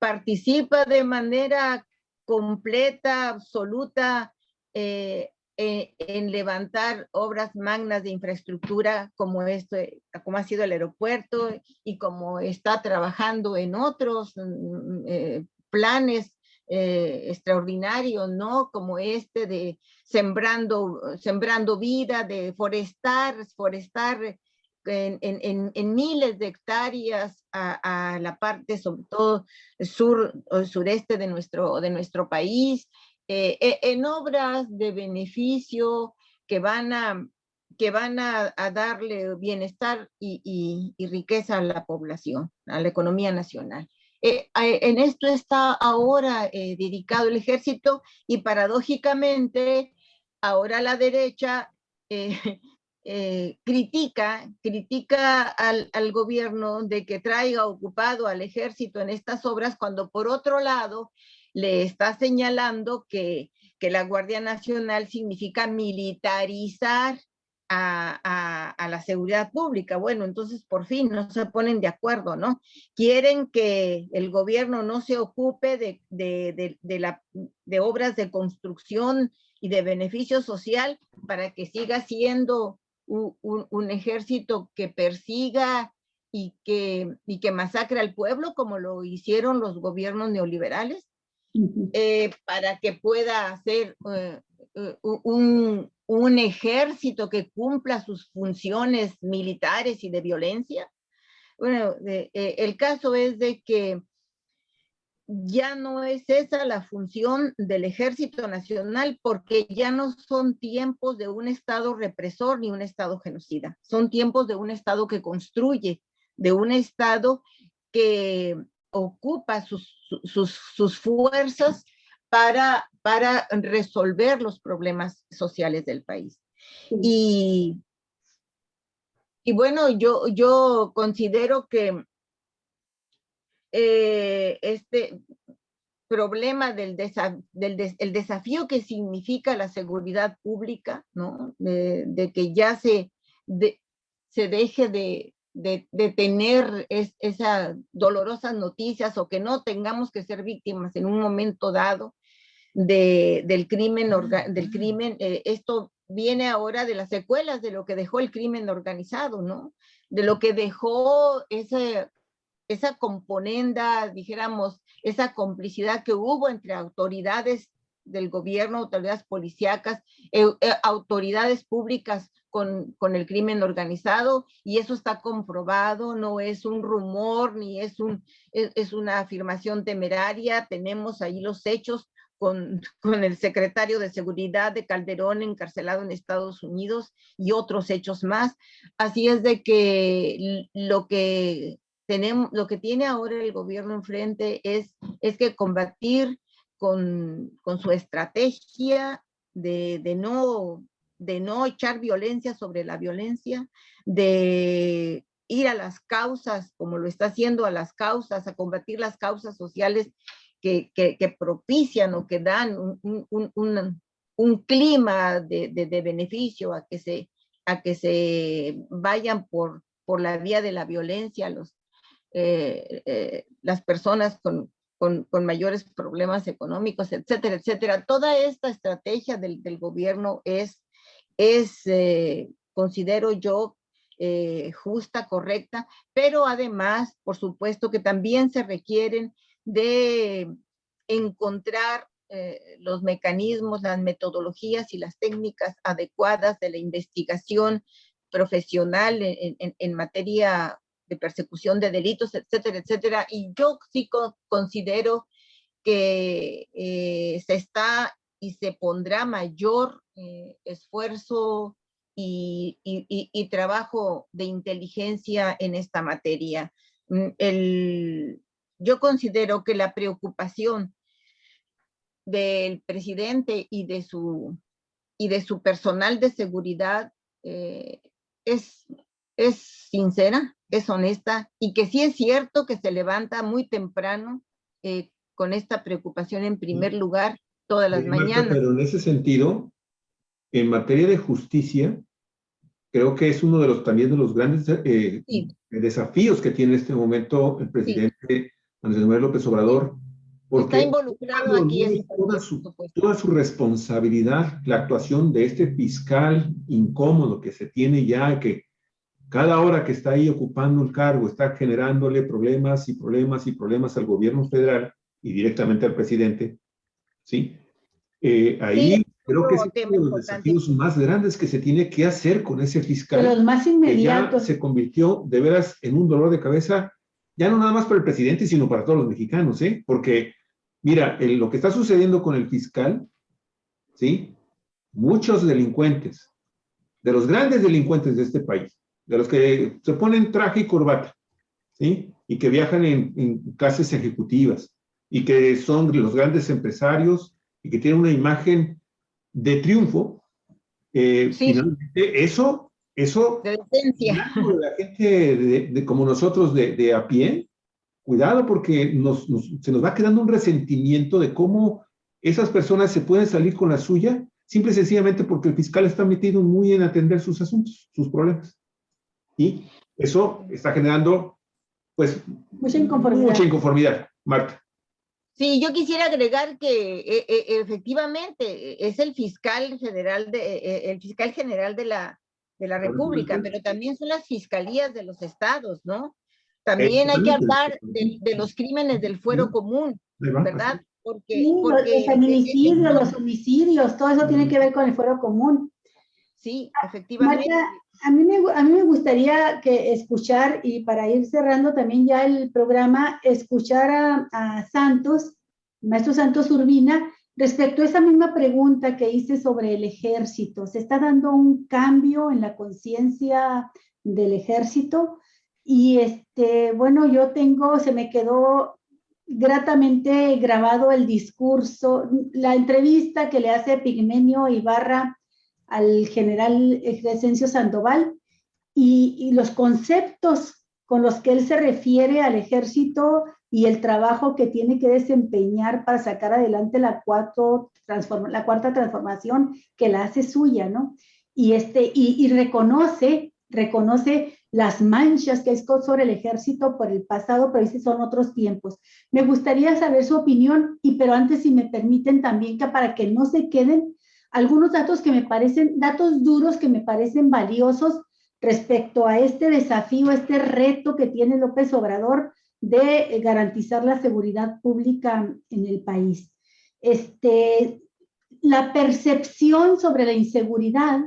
participa de manera completa, absoluta, en levantar obras magnas de infraestructura como ha sido el aeropuerto, y como está trabajando en otros planes extraordinarios, ¿no? Como de sembrando vida, de forestar en miles de hectáreas a la parte, sobre todo sureste de nuestro país, en obras de beneficio que van a darle bienestar y riqueza a la población, a la economía nacional. En esto está ahora dedicado el ejército, y paradójicamente ahora la derecha critica al gobierno de que traiga ocupado al ejército en estas obras, cuando por otro lado le está señalando que la Guardia Nacional significa militarizar a la seguridad pública. Bueno, entonces por fin no se ponen de acuerdo, ¿no? Quieren que el gobierno no se ocupe de obras de construcción y de beneficio social, para que siga siendo un ejército que persiga y que masacre al pueblo, como lo hicieron los gobiernos neoliberales, para que pueda hacer un ejército que cumpla sus funciones militares y de violencia. Bueno, el caso es de que ya no es esa la función del Ejército Nacional, porque ya no son tiempos de un Estado represor ni un Estado genocida, son tiempos de un Estado que construye, de un Estado que ocupa sus fuerzas para resolver los problemas sociales del país. Y bueno, yo considero que este problema el desafío que significa la seguridad pública, ¿no? De que ya se deje de de tener esas dolorosas noticias o que no tengamos que ser víctimas en un momento dado del crimen. Esto viene ahora de las secuelas de lo que dejó el crimen organizado, ¿no? De lo que dejó esa componenda, dijéramos, esa complicidad que hubo entre autoridades del gobierno, autoridades policíacas, autoridades públicas con el crimen organizado, y eso está comprobado, no es un rumor, ni es una afirmación temeraria. Tenemos ahí los hechos con el secretario de Seguridad de Calderón encarcelado en Estados Unidos y otros hechos más. Así es de que lo que tiene ahora el gobierno enfrente es que combatir con su estrategia de no echar violencia sobre la violencia, de ir a las causas, como lo está haciendo, a las causas, a combatir las causas sociales que propician o que dan un clima de beneficio a que se vayan por la vía de la violencia las personas con mayores problemas económicos, etcétera, etcétera. Toda esta estrategia del gobierno es considero yo, justa, correcta, pero además, por supuesto, que también se requieren de encontrar los mecanismos, las metodologías y las técnicas adecuadas de la investigación profesional en materia de persecución de delitos, etcétera, etcétera. Y yo sí considero que se está y se pondrá mayor esfuerzo y trabajo de inteligencia en esta materia. Yo considero que la preocupación del presidente y de su personal de seguridad es sincera, es honesta, y que sí es cierto que se levanta muy temprano con esta preocupación en primer lugar todas las mañanas. Pero en ese sentido, en materia de justicia, creo que es uno de los también de los grandes desafíos que tiene en este momento el presidente Andrés Manuel López Obrador, porque está involucrado aquí toda su responsabilidad, la actuación de este fiscal incómodo que se tiene ya, que cada hora que está ahí ocupando el cargo está generándole problemas y problemas y problemas al gobierno federal y directamente al presidente, ¿sí? Ahí sí, creo que es uno de los desafíos más grandes que se tiene que hacer con ese fiscal. De los más inmediatos. Que ya se convirtió de veras en un dolor de cabeza, ya no nada más para el presidente, sino para todos los mexicanos, ¿eh? Porque, mira, lo que está sucediendo con el fiscal, ¿sí? Muchos delincuentes, de los grandes delincuentes de este país, de los que se ponen traje y corbata, ¿sí? Y que viajan en clases ejecutivas, y que son los grandes empresarios, y que tienen una imagen de triunfo, sí. Finalmente, eso de decencia. La gente como nosotros de a pie, cuidado, porque se nos va quedando un resentimiento de cómo esas personas se pueden salir con la suya, simple y sencillamente porque el fiscal está metido muy en atender sus asuntos, sus problemas. Y eso está generando, pues, mucha inconformidad, Marta. Sí, yo quisiera agregar que efectivamente es el fiscal general de la República, pero también son las fiscalías de los estados, ¿no? También hay que hablar de los crímenes del fuero común, ¿verdad? Porque los feminicidios, los homicidios, todo eso tiene que ver con el fuero común. Sí, efectivamente. Marta, a mí me gustaría escuchar, y para ir cerrando también ya el programa, escuchar a Santos, maestro Santos Urbina, respecto a esa misma pregunta que hice sobre el ejército. ¿Se está dando un cambio en la conciencia del ejército? Y bueno, se me quedó gratamente grabado el discurso, la entrevista que le hace Pigmenio Ibarra al general Crescencio Sandoval, y los conceptos con los que él se refiere al ejército y el trabajo que tiene que desempeñar para sacar adelante la cuarta transformación que la hace suya, ¿no? Y reconoce las manchas que hay sobre el ejército por el pasado, pero dice son otros tiempos. Me gustaría saber su opinión, pero antes, si me permiten también, que para que no se queden algunos datos que me parecen, datos duros que me parecen valiosos respecto a este desafío, este reto que tiene López Obrador de garantizar la seguridad pública en el país. La percepción sobre la inseguridad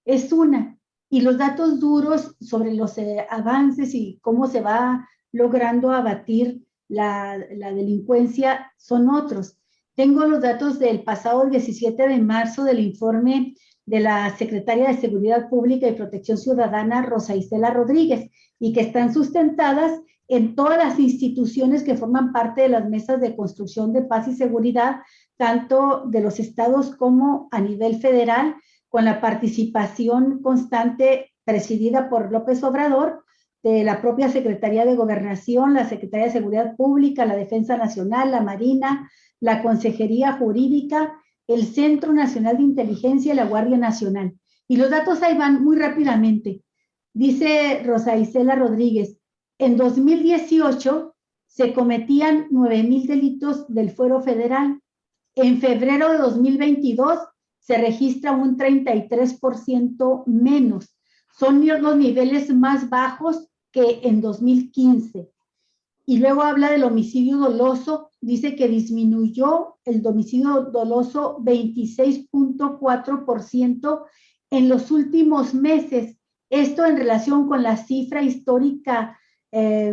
es una, y los datos duros sobre los avances y cómo se va logrando abatir la delincuencia son otros. Tengo los datos del pasado 17 de marzo del informe de la Secretaria de Seguridad Pública y Protección Ciudadana, Rosa Isela Rodríguez, y que están sustentadas en todas las instituciones que forman parte de las mesas de construcción de paz y seguridad, tanto de los estados como a nivel federal, con la participación constante presidida por López Obrador, de la propia Secretaría de Gobernación, la Secretaría de Seguridad Pública, la Defensa Nacional, la Marina, la Consejería Jurídica, el Centro Nacional de Inteligencia y la Guardia Nacional. Y los datos ahí van muy rápidamente. Dice Rosa Isela Rodríguez, en 2018 se cometían 9,000 delitos del fuero federal. En febrero de 2022 se registra un 33% menos. Son los niveles más bajos que en 2015. Y luego habla del homicidio doloso, dice que disminuyó el homicidio doloso 26.4% en los últimos meses. Esto en relación con la cifra histórica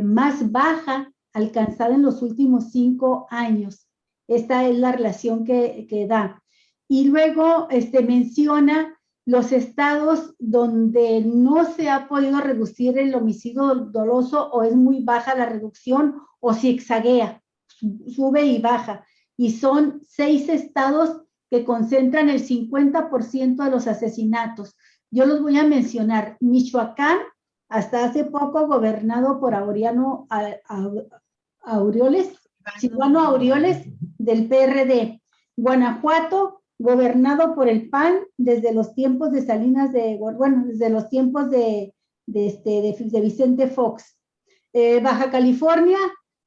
más baja alcanzada en los últimos 5 años. Esta es la relación que da. Y luego menciona los estados donde no se ha podido reducir el homicidio doloso, o es muy baja la reducción, o zigzaguea, sube y baja. Y son 6 estados que concentran el 50% de los asesinatos. Yo los voy a mencionar. Michoacán, hasta hace poco gobernado por Silvano Aureoles, del PRD. Guanajuato, gobernado por el PAN desde los tiempos de Salinas desde los tiempos de Vicente Fox. Baja California,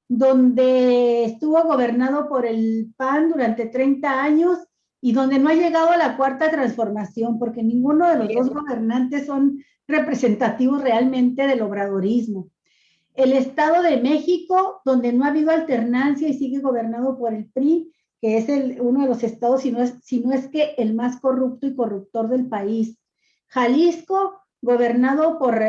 donde estuvo gobernado por el PAN durante 30 años y donde no ha llegado a la cuarta transformación, porque ninguno de los dos gobernantes son representativos realmente del obradorismo. El Estado de México, donde no ha habido alternancia y sigue gobernado por el PRI, que es uno de los estados, si no es que el más corrupto y corruptor del país. Jalisco, gobernado por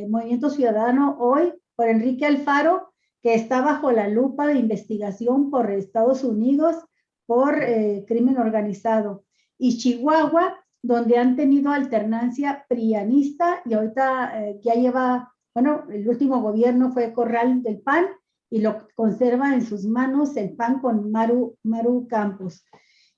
Movimiento Ciudadano hoy, por Enrique Alfaro, que está bajo la lupa de investigación por Estados Unidos por crimen organizado. Y Chihuahua, donde han tenido alternancia prianista, y ahorita ya lleva, el último gobierno fue Corral del PAN, y lo conserva en sus manos el PAN con Maru Campos.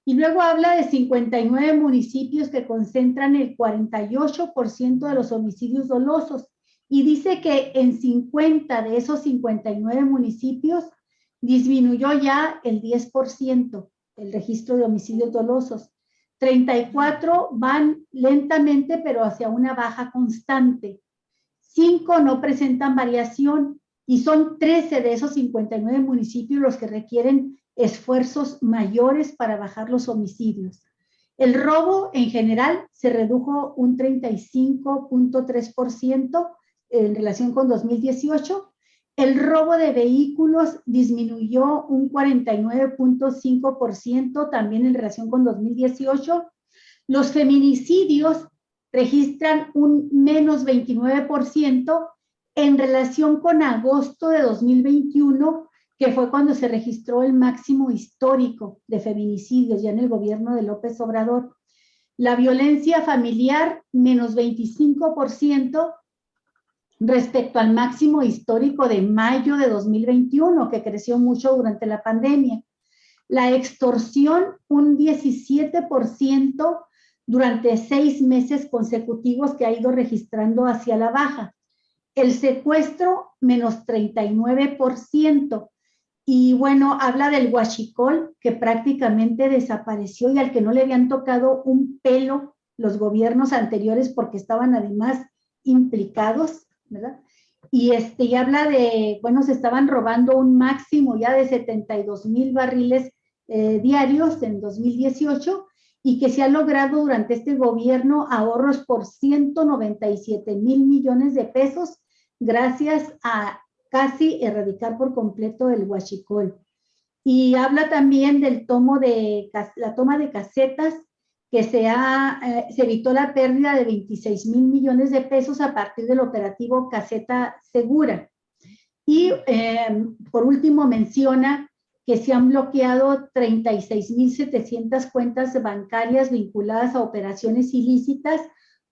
Y luego habla de 59 municipios que concentran el 48% de los homicidios dolosos, y dice que en 50 de esos 59 municipios disminuyó ya el 10% el registro de homicidios dolosos. 34 van lentamente, pero hacia una baja constante. 5 no presentan variación, y son 13 de esos 59 municipios los que requieren esfuerzos mayores para bajar los homicidios. El robo en general se redujo un 35.3% en relación con 2018. El robo de vehículos disminuyó un 49.5% también en relación con 2018. Los feminicidios registran un menos 29% en relación con agosto de 2021, que fue cuando se registró el máximo histórico de feminicidios ya en el gobierno de López Obrador. La violencia familiar, menos 25% respecto al máximo histórico de mayo de 2021, que creció mucho durante la pandemia. La extorsión, un 17% durante 6 meses consecutivos que ha ido registrando hacia la baja. El secuestro, menos 39%. Y habla del huachicol, que prácticamente desapareció y al que no le habían tocado un pelo los gobiernos anteriores porque estaban además implicados, ¿verdad? y habla de, bueno, se estaban robando un máximo ya de 72,000 barriles diarios en 2018 y que se ha logrado durante este gobierno ahorros por 197,000 millones de pesos gracias a casi erradicar por completo el huachicol. Y habla también del la toma de casetas, que se evitó la pérdida de 26,000 millones de pesos a partir del operativo Caseta Segura. Y por último menciona que se han bloqueado 36,700 cuentas bancarias vinculadas a operaciones ilícitas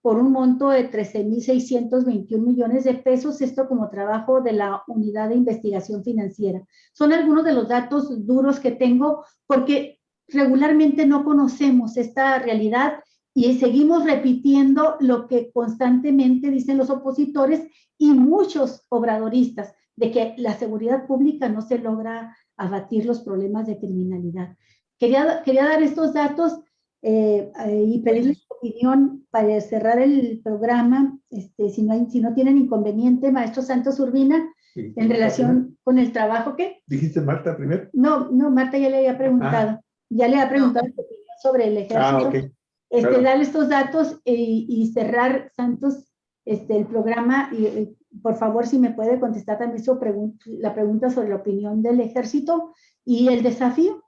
por un monto de 13,621 millones de pesos, esto como trabajo de la Unidad de Investigación Financiera. Son algunos de los datos duros que tengo porque regularmente no conocemos esta realidad y seguimos repitiendo lo que constantemente dicen los opositores y muchos obradoristas, de que la seguridad pública no se logra abatir los problemas de criminalidad. Quería dar estos datos y pedirles su opinión para cerrar el programa, si no tienen inconveniente, maestro Santos Urbina, sí, en relación con el trabajo que... ¿Dijiste Marta primero? No, Marta ya le había preguntado. Ya le había preguntado su opinión sobre el ejército. Okay. Claro. Darle estos datos y cerrar, Santos, el programa. Y, por favor, si me puede contestar también la pregunta sobre la opinión del ejército y el desafío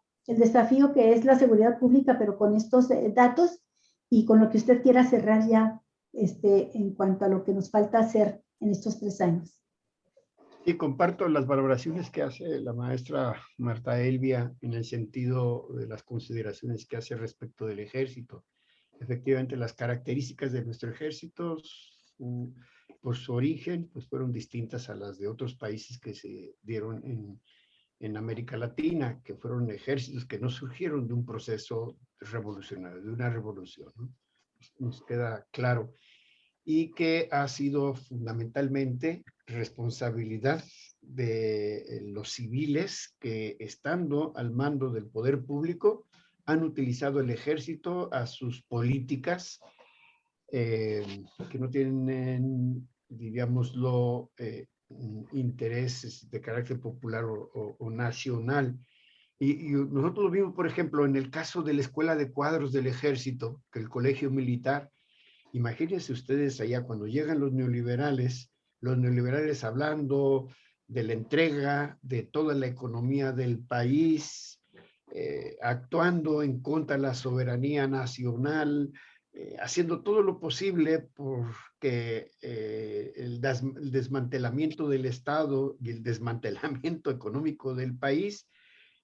que es la seguridad pública, pero con estos datos y con lo que usted quiera cerrar ya en cuanto a lo que nos falta hacer en estos 3 años. Y comparto las valoraciones que hace la maestra Marta Elvia en el sentido de las consideraciones que hace respecto del ejército. Efectivamente, las características de nuestro ejército, por su origen, pues fueron distintas a las de otros países que se dieron en América Latina, que fueron ejércitos que no surgieron de un proceso revolucionario, de una revolución, ¿no? Nos queda claro. Y que ha sido fundamentalmente responsabilidad de los civiles que, estando al mando del poder público, han utilizado el ejército a sus políticas que no tienen, digámoslo, intereses de carácter popular o nacional. Y nosotros lo vimos, por ejemplo, en el caso de la Escuela de Cuadros del Ejército, que el Colegio Militar. Imagínense ustedes allá cuando llegan los neoliberales hablando de la entrega de toda la economía del país, actuando en contra de la soberanía nacional, haciendo todo lo posible porque el desmantelamiento del Estado y el desmantelamiento económico del país.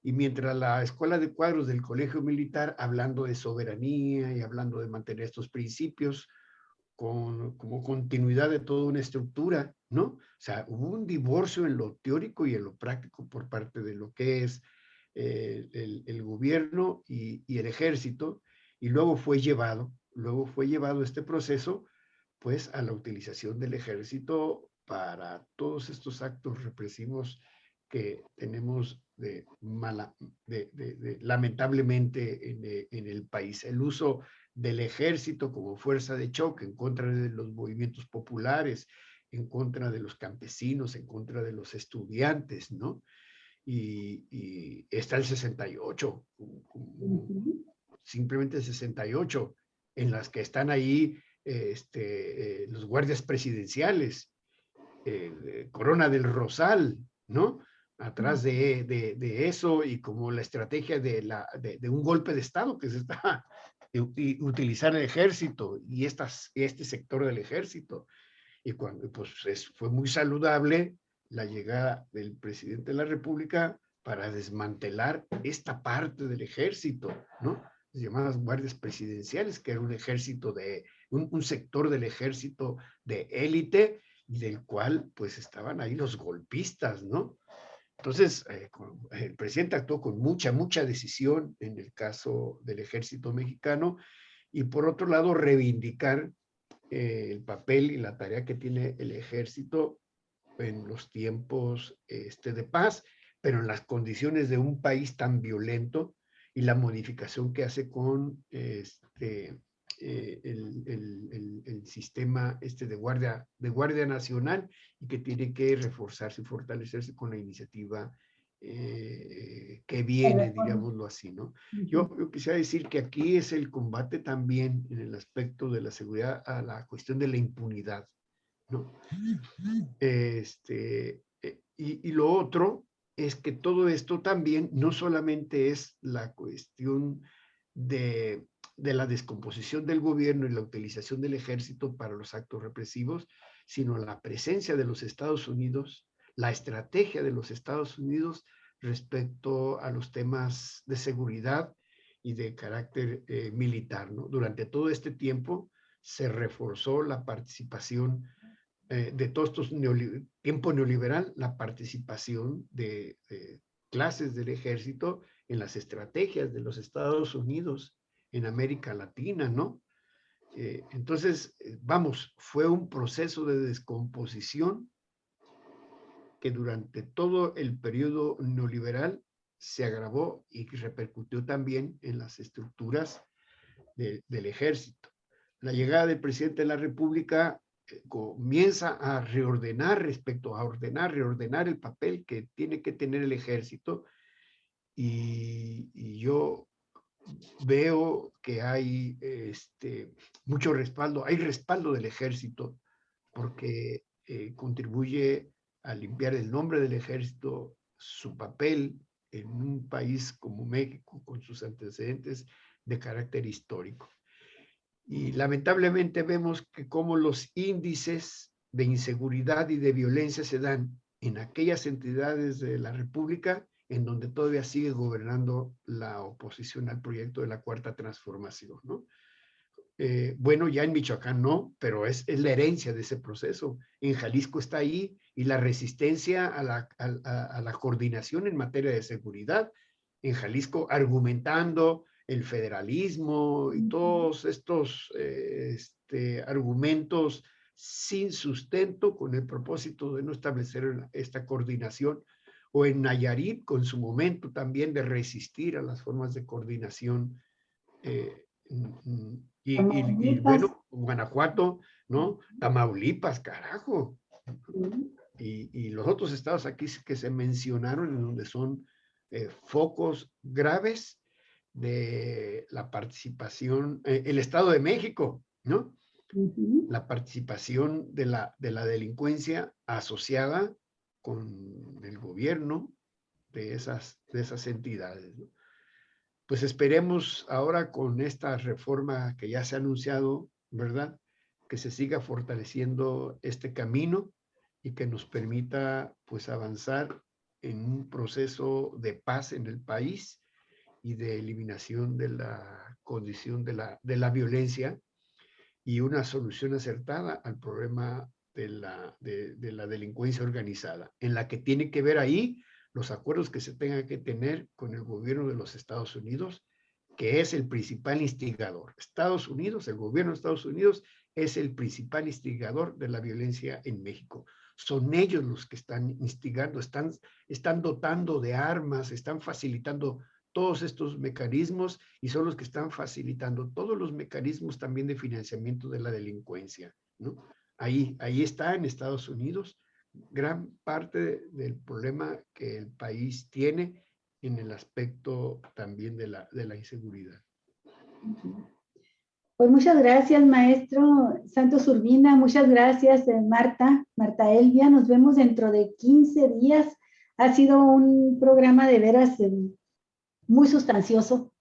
Y mientras la Escuela de Cuadros del Colegio Militar, hablando de soberanía y hablando de mantener estos principios como continuidad de toda una estructura, ¿no? O sea, hubo un divorcio en lo teórico y en lo práctico por parte de lo que es el gobierno y el ejército, y luego fue llevado este proceso, pues, a la utilización del ejército para todos estos actos represivos que tenemos lamentablemente en el país. El uso del ejército como fuerza de choque en contra de los movimientos populares, en contra de los campesinos, en contra de los estudiantes, ¿no? Y está el 68, simplemente el 68, en las que están ahí los guardias presidenciales, Corona del Rosal, ¿no? Atrás de eso, y como la estrategia de un golpe de Estado que se está utilizar el ejército y este sector del ejército. Y cuando pues fue muy saludable la llegada del presidente de la República para desmantelar esta parte del ejército, ¿no? Las llamadas guardias presidenciales, que era un ejército un sector del ejército de élite, del cual pues estaban ahí los golpistas, ¿no? Entonces, el presidente actuó con mucha decisión en el caso del ejército mexicano, y por otro lado reivindicar el papel y la tarea que tiene el ejército en los tiempos de paz, pero en las condiciones de un país tan violento, y la modificación que hace con el sistema de guardia nacional, y que tiene que reforzarse y fortalecerse con la iniciativa que viene, digámoslo así, ¿no? Yo quisiera decir que aquí es el combate también en el aspecto de la seguridad a la cuestión de la impunidad, ¿no? Y lo otro es que todo esto también no solamente es la cuestión de la descomposición del gobierno y la utilización del ejército para los actos represivos, sino la presencia de los Estados Unidos, la estrategia de los Estados Unidos respecto a los temas de seguridad y de carácter militar, ¿no? Durante todo este tiempo se reforzó la participación de todo este tiempo neoliberal, la participación de clases del ejército en las estrategias de los Estados Unidos en América Latina, ¿no? Entonces, vamos, fue un proceso de descomposición que durante todo el periodo neoliberal se agravó y repercutió también en las estructuras del ejército. La llegada del presidente de la República comienza a reordenar reordenar el papel que tiene que tener el ejército, y yo veo que hay mucho respaldo, hay respaldo del ejército, porque contribuye a limpiar el nombre del ejército, su papel en un país como México, con sus antecedentes de carácter histórico. Y lamentablemente vemos que como los índices de inseguridad y de violencia se dan en aquellas entidades de la República en donde todavía sigue gobernando la oposición al proyecto de la Cuarta Transformación, ¿no? Bueno, ya en Michoacán no, pero es la herencia de ese proceso. En Jalisco está ahí, y la resistencia a la coordinación en materia de seguridad. En Jalisco, argumentando el federalismo y todos estos argumentos sin sustento, con el propósito de no establecer esta coordinación. O en Nayarit, con su momento también de resistir a las formas de coordinación. Y bueno, Guanajuato, ¿no? Tamaulipas, carajo. Y los otros estados aquí que se mencionaron, en donde son focos graves de la participación, el Estado de México, ¿no? La participación de la delincuencia asociada con el gobierno de esas entidades, ¿no? Pues esperemos ahora, con esta reforma que ya se ha anunciado, ¿verdad?, que se siga fortaleciendo este camino y que nos permita, pues, avanzar en un proceso de paz en el país y de eliminación de la condición de la violencia, y una solución acertada al problema de la delincuencia organizada, en la que tiene que ver ahí los acuerdos que se tengan que tener con el gobierno de los Estados Unidos, que es el principal instigador. Estados Unidos, el gobierno de Estados Unidos, es el principal instigador de la violencia en México. Son ellos los que están instigando, están dotando de armas, están facilitando todos estos mecanismos, y son los que están facilitando todos los mecanismos también de financiamiento de la delincuencia, ¿no? Ahí está en Estados Unidos gran parte del problema que el país tiene en el aspecto también de la inseguridad. Pues muchas gracias, maestro Santos Urbina. Muchas gracias, Marta Elvia. Nos vemos dentro de 15 días. Ha sido un programa de veras muy sustancioso,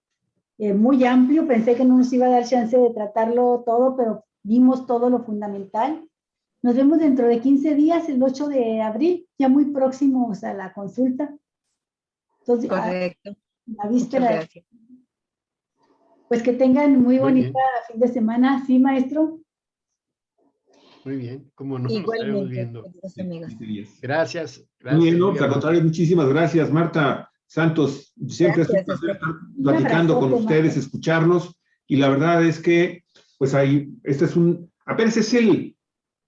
muy amplio. Pensé que no nos iba a dar chance de tratarlo todo, pero vimos todo lo fundamental. Nos vemos dentro de 15 días, el 8 de abril, ya muy próximos a la consulta. Entonces, correcto. A víspera. Muchas gracias. Pues que tengan muy bonita fin de semana, ¿sí, maestro? Muy bien, como nos Igualmente, estaremos viendo. amigos. Gracias. Muy bien, no, al contrario, muchísimas gracias, Marta Santos. Siempre es un placer estar platicando con ustedes, escucharlos, y la verdad es que, pues ahí, este es apenas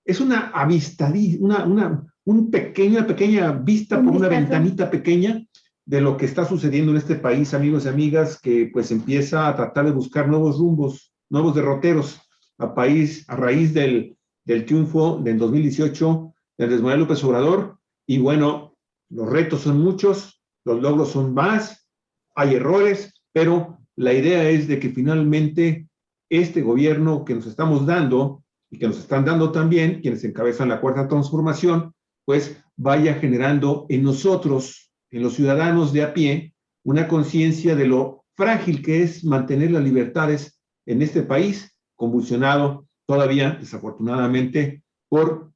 es una avistadilla, una pequeña vista por una ventanita pequeña de lo que está sucediendo en este país, amigos y amigas, que pues empieza a tratar de buscar nuevos rumbos nuevos derroteros a raíz del triunfo del 2018 de Andrés Manuel López Obrador. Y bueno, los retos son muchos, los logros son más, hay errores, pero la idea es de que finalmente este gobierno que nos estamos dando y que nos están dando también quienes encabezan la Cuarta Transformación, pues vaya generando en nosotros, en los ciudadanos de a pie, una conciencia de lo frágil que es mantener las libertades en este país, convulsionado todavía, desafortunadamente, por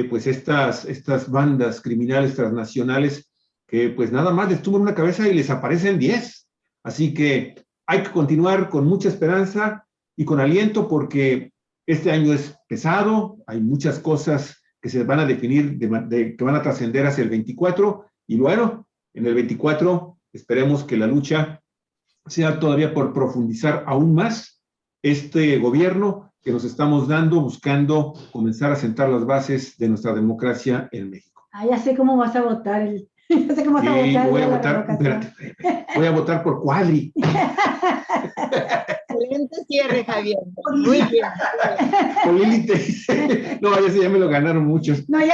pues estas bandas criminales transnacionales que pues nada más les tumban una cabeza y les aparecen 10. Así que hay que continuar con mucha esperanza y con aliento porque este año es pesado, hay muchas cosas que se van a definir, que van a trascender hacia el 24, y bueno, en el 24 esperemos que la lucha sea todavía por profundizar aún más este gobierno que nos estamos dando, buscando comenzar a sentar las bases de nuestra democracia en México. Ah, ya sé cómo vas a votar. Ya sé cómo vas a votar. Voy a votar, espérate, voy a votar por Cuadri. Excelente cierre, Javier. Muy bien. Por Lili. No, ese ya me lo ganaron muchos. No, ya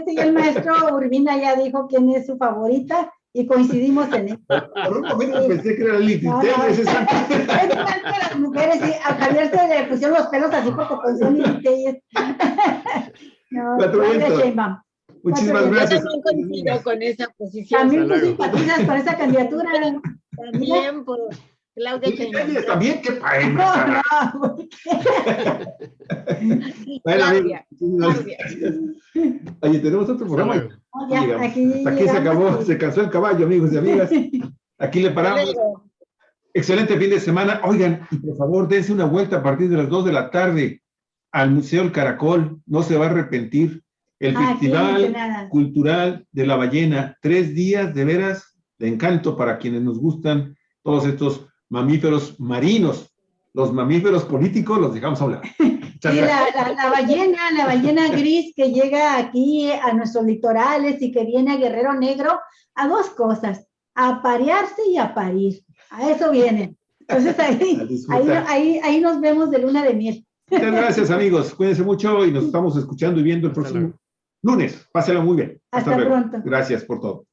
el maestro Urbina ya dijo quién es su favorita y coincidimos en eso. Por un momento pensé que era Lili. No. Es que las mujeres, sí, a Javier se le pusieron los pelos así porque pensó en Lili. No, muchísimas gracias. Yo también coincido con esa posición. También tú simpatizas con esa candidatura. También por Claudia Sheinbaum. También, qué padre. No. Claudia. Oye, tenemos otro programa. No, ya, aquí se acabó, se cansó el caballo, amigos y amigas. Aquí le paramos. Excelente fin de semana. Oigan, y por favor, dense una vuelta a partir de las 2 de la tarde al Museo El Caracol. No se va a arrepentir. El Festival Cultural de la Ballena. 3 días de veras de encanto para quienes nos gustan todos estos mamíferos marinos. Los mamíferos políticos los dejamos hablar. Sí, la ballena gris que llega aquí a nuestros litorales y que viene a Guerrero Negro a 2 cosas, a aparearse y a parir. A eso viene. Entonces ahí nos vemos de luna de miel. Muchas gracias, amigos. Cuídense mucho y nos estamos escuchando y viendo el próximo lunes. Pásenlo muy bien. Hasta luego. Pronto. Gracias por todo.